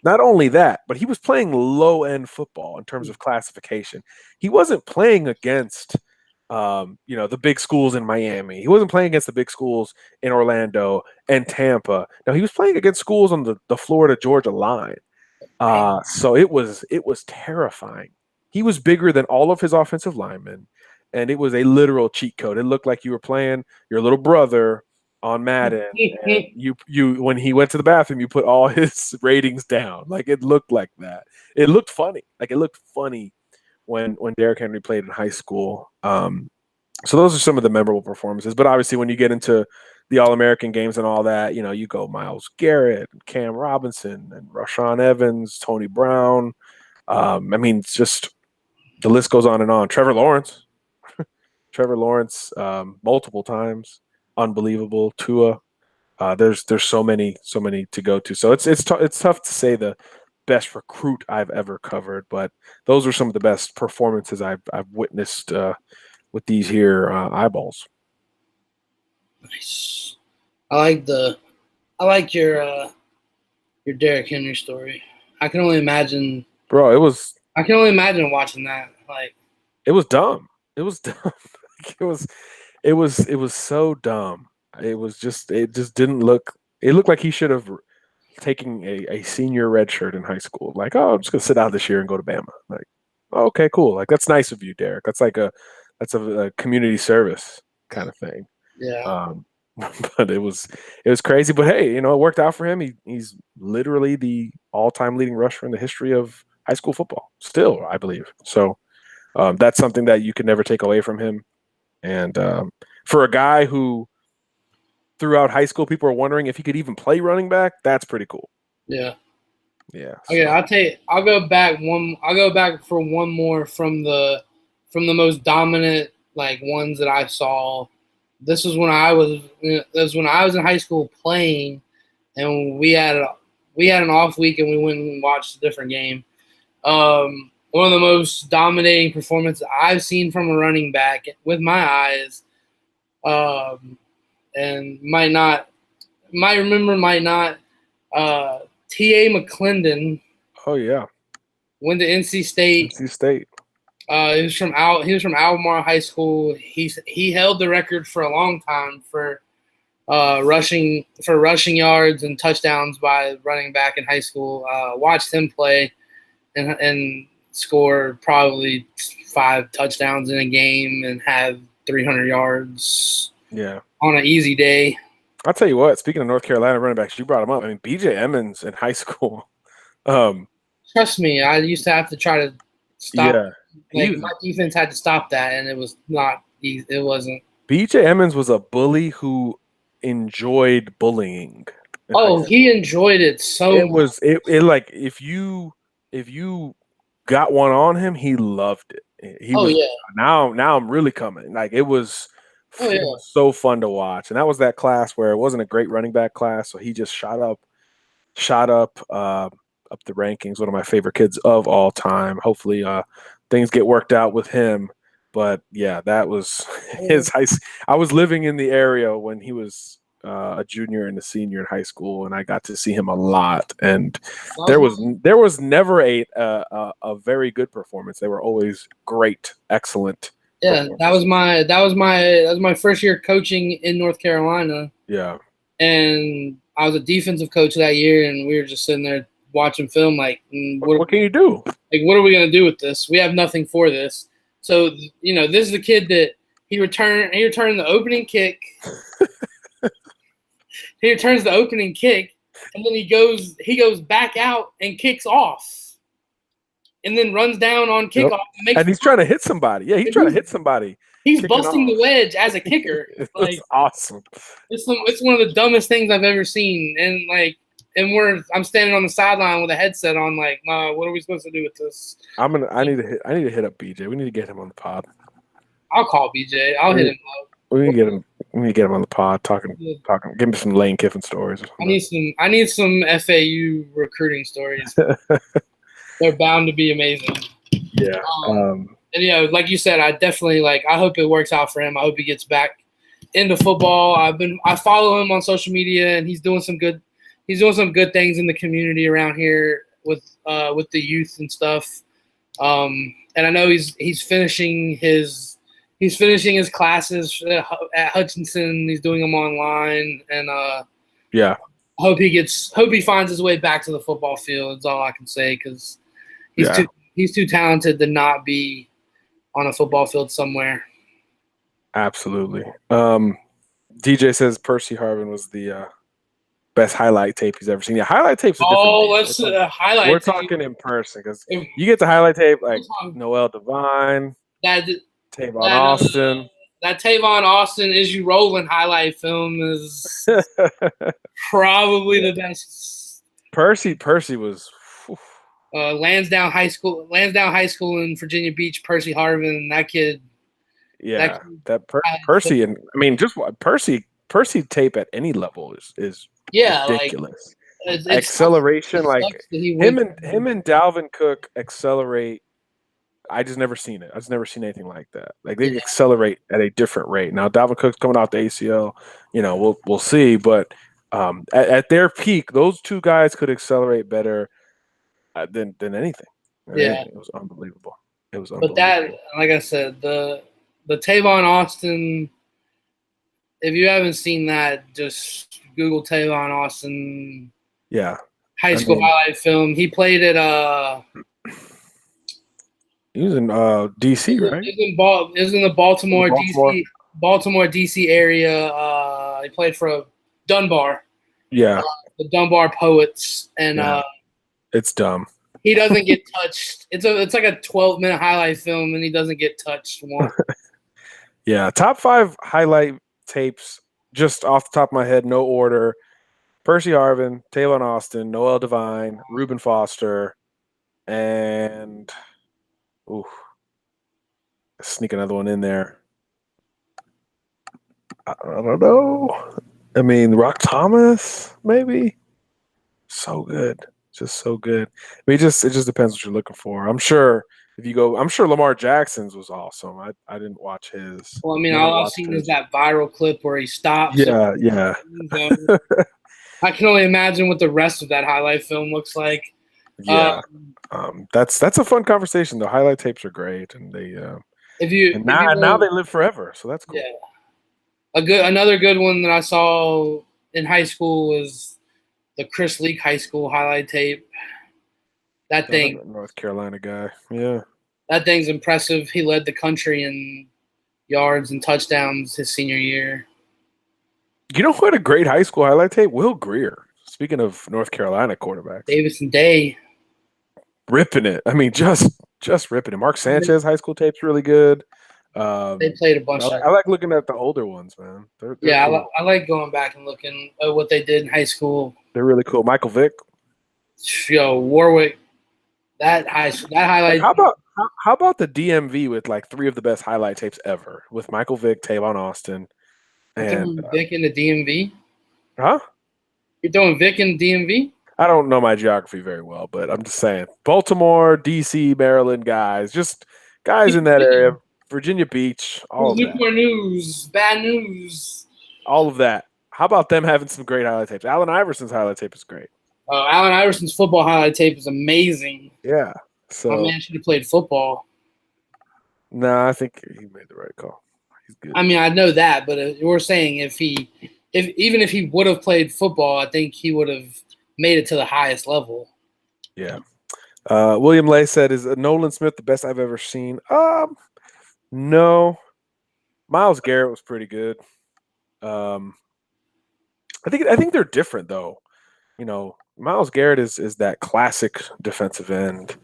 Not only that, but he was playing low-end football in terms of classification. He wasn't playing against, the big schools in Miami. He wasn't playing against the big schools in Orlando and Tampa. No, he was playing against schools on the Florida-Georgia line. So it was terrifying. He was bigger than all of his offensive linemen, and it was a literal cheat code. It looked like you were playing your little brother on Madden. And you when he went to the bathroom, you put all his ratings down. Like it looked like that. It looked funny. Like it looked funny when Derrick Henry played in high school. So those are some of the memorable performances. But obviously, when you get into the All-American games and all that, you go Myles Garrett, Cam Robinson, and Rashaan Evans, Tony Brown. It's just the list goes on and on. Trevor Lawrence, multiple times, unbelievable. Tua. There's so many to go to. So it's tough to say the best recruit I've ever covered, but those are some of the best performances I've witnessed with these here eyeballs. Nice. I like your Derrick Henry story. I can only imagine. Bro, I can only imagine watching that. Like, it was dumb. It was dumb. it was so dumb. It just didn't look. It looked like he should have taken a senior red shirt in high school. Like, oh, I'm just gonna sit out this year and go to Bama. Like, oh, okay, cool. Like that's nice of you, Derek. That's a community service kind of thing. yeah. But it was crazy. But hey, it worked out for him. He's literally the all-time leading rusher in the history of high school football, still, I believe. So that's something that you could never take away from him. And for a guy who throughout high school people were wondering if he could even play running back, that's pretty cool. Yeah. Yeah. Okay, I'll go back for one more from the most dominant ones that I saw. This was when I was in high school playing, and we had an off week and we went and watched a different game. One of the most dominating performances I've seen from a running back with my eyes, and might not. T.A. McClendon. Oh yeah. Went to NC State. NC State. He was from Albemarle High School. He held the record for a long time for rushing yards and touchdowns by running back in high school. Watched him play and score probably 5 touchdowns in a game and have 300 yards. Yeah. On an easy day. I'll tell you what, speaking of North Carolina running backs, you brought him up. I mean, B.J. Emmons in high school. Trust me, I used to have to try to stop. Yeah. My defense had to stop that, and it was not easy. It wasn't. B.J. Emmons was a bully who enjoyed bullying. Oh, he enjoyed it so much. Like if you got one on him, he loved it. Yeah. Now I'm really coming. Like it was so fun to watch. And that was that class where it wasn't a great running back class, so he just shot up the rankings. One of my favorite kids of all time. Hopefully things get worked out with him. But yeah, that was his high. I was living in the area when he was a junior and a senior in high school, and I got to see him a lot. And there was never a very good performance. They were always great, excellent. Yeah, that was my first year coaching in North Carolina. Yeah, and I was a defensive coach that year, and we were just sitting there watching film. Like, what can you do? Like, what are we gonna do with this? We have nothing for this. So this is the kid that he returned the opening kick. He returns the opening kick, and then he goes back out and kicks off. and then runs down on kickoff. And he's trying to hit somebody. Yeah, he's trying to hit somebody. He's busting the wedge as a kicker. It's awesome. It's one of the dumbest things I've ever seen. And I'm standing on the sideline with a headset on. Like, what are we supposed to do with this? I need to hit up BJ. We need to get him on the pod. I'll call BJ. I'll hit him up. We need to get him on the pod talking. Give me some Lane Kiffin stories. Or something. I need some FAU recruiting stories. They're bound to be amazing. Yeah. And like you said, I definitely I hope it works out for him. I hope he gets back into football. I follow him on social media, and he's doing some good things in the community around here with the youth and stuff. And I know he's finishing his classes at Hutchinson. He's doing them online, and yeah. Hope he finds his way back to the football field. Is all I can say, because he's too talented to not be on a football field somewhere. Absolutely. DJ says Percy Harvin was the best highlight tape he's ever seen. Yeah, highlight tapes are different. Let's highlight. We're talking in person, because you get the highlight tape like Noel Devine, Tavon Austin. That Tavon Austin Is You Rolling highlight film is probably the best. Percy was Lansdowne High School in Virginia Beach. Percy Harvin, that kid. Yeah, Percy, and I mean, just Percy tape at any level is ridiculous. It's acceleration, him and Dalvin Cook accelerate. I just never seen it. I've just never seen anything like that. They accelerate at a different rate. Now Dalvin Cook's coming off the ACL. We'll see, but at their peak, those two guys could accelerate better than anything. It was unbelievable. But that, like I said, the Tavon Austin. If you haven't seen that, just Google Tavon Austin. Yeah. High school highlight film. He played at He was in DC, right? He was in the Baltimore DC area. He played for Dunbar. Yeah. The Dunbar Poets, and it's dumb. He doesn't get touched. It's like a 12-minute highlight film, and he doesn't get touched once. Yeah, top 5 highlight tapes, just off the top of my head, no order. Percy Harvin, Tavon Austin, Noel Devine, Reuben Foster, and sneak another one in there. I don't know. I mean, Rock Thomas, maybe. So good. Just so good. I mean, it just depends what you're looking for. I'm sure Lamar Jackson's was awesome. I didn't watch his. Well, I mean, all I've seen is that viral clip where he stops. Yeah. I can only imagine what the rest of that highlight film looks like. Yeah. That's a fun conversation though. Highlight tapes are great, and now they live forever, so that's cool. Yeah. Another good one that I saw in high school was the Chris Leak High School highlight tape. That thing, North Carolina guy. Yeah. That thing's impressive. He led the country in yards and touchdowns his senior year. You know who had a great high school highlight tape? Will Greer. Speaking of North Carolina quarterbacks. Davison Day. Ripping it. I mean, just ripping it. Mark Sanchez high school tape's really good. They played a bunch I like looking at the older ones, man. They're cool. I like going back and looking at what they did in high school. They're really cool. Michael Vick. Warwick. That highlight. How about the DMV with 3 of the best highlight tapes ever with Michael Vick, Tavon Austin, and Vick in the DMV? Huh? You're throwing Vick in the DMV? I don't know my geography very well, but I'm just saying Baltimore, DC, Maryland guys, just guys in that area, Virginia Beach, all of that. Newport News, bad news. All of that. How about them having some great highlight tapes? Allen Iverson's highlight tape is great. Allen Iverson's football highlight tape is amazing. Yeah. So my man should have played football. No, I think he made the right call. He's good. I mean, I know that, but we're saying even if he would have played football, I think he would have made it to the highest level. Yeah. William Lay said, "Is Nolan Smith the best I've ever seen?" No. Myles Garrett was pretty good. I think they're different though. Myles Garrett is that classic defensive end.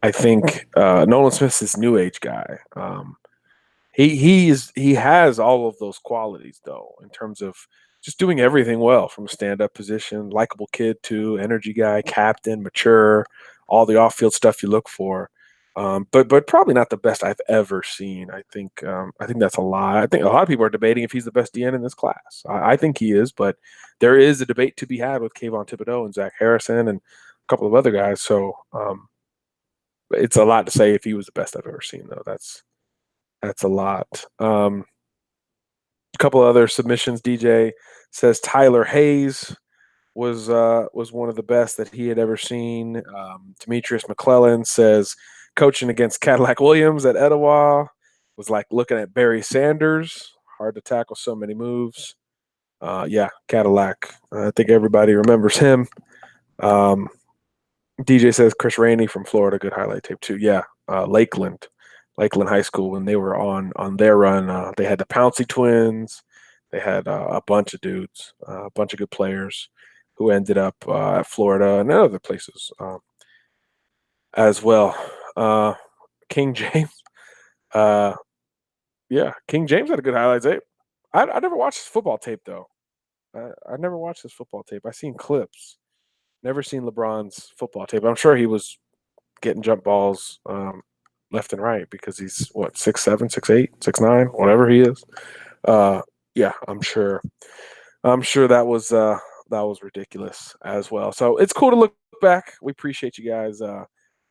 I think Nolan Smith's this new age guy. He has all of those qualities though, in terms of just doing everything well from a stand-up position, likable kid too, energy guy, captain, mature, all the off-field stuff you look for. But probably not the best I've ever seen. I think that's a lie. I think a lot of people are debating if he's the best DN in this class. I think he is, but there is a debate to be had with Kayvon Thibodeau and Zach Harrison and a couple of other guys. So it's a lot to say if he was the best I've ever seen, though. That's a lot. A couple other submissions. DJ says Tyler Hayes was one of the best that he had ever seen. Demetrius McClellan says coaching against Cadillac Williams at Etowah was like looking at Barry Sanders. Hard to tackle so many moves. Yeah, Cadillac. I think everybody remembers him. DJ says Chris Rainey from Florida, good highlight tape too. Yeah, Lakeland High School, when they were on their run, they had the Pouncey twins. They had a bunch of dudes, a bunch of good players who ended up at Florida and other places as well. King James, yeah, King James had a good highlight tape. I never watched his football tape though. I never watched his football tape. I've seen clips. Never seen LeBron's football tape. I'm sure he was getting jump balls left and right because he's what 6'7", 6'8", 6'9", whatever he is. Yeah, I'm sure that was ridiculous as well. So it's cool to look back. We appreciate you guys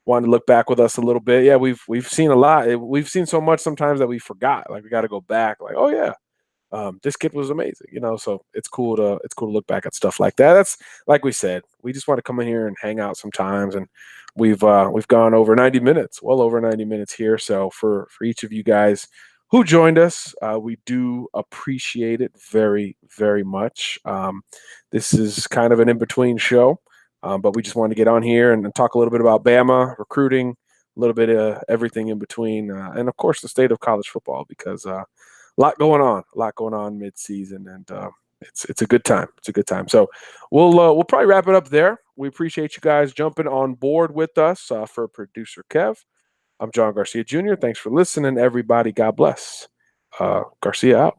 wanting to look back with us a little bit. Yeah, we've seen a lot. We've seen so much sometimes that we forgot. Like we got to go back. Like, oh yeah, this kid was amazing, so it's cool to look back at stuff like that. That's like we said, we just want to come in here and hang out sometimes, and we've gone over 90 minutes, well over 90 minutes here. So for each of you guys who joined us, we do appreciate it very, very much. This is kind of an in-between show, but we just wanted to get on here and talk a little bit about Bama recruiting, a little bit of everything in between, and of course the state of college football, because a lot going on mid-season, and it's a good time. It's a good time. So we'll probably wrap it up there. We appreciate you guys jumping on board with us. For Producer Kev, I'm John Garcia Jr. Thanks for listening, everybody. God bless. Garcia out.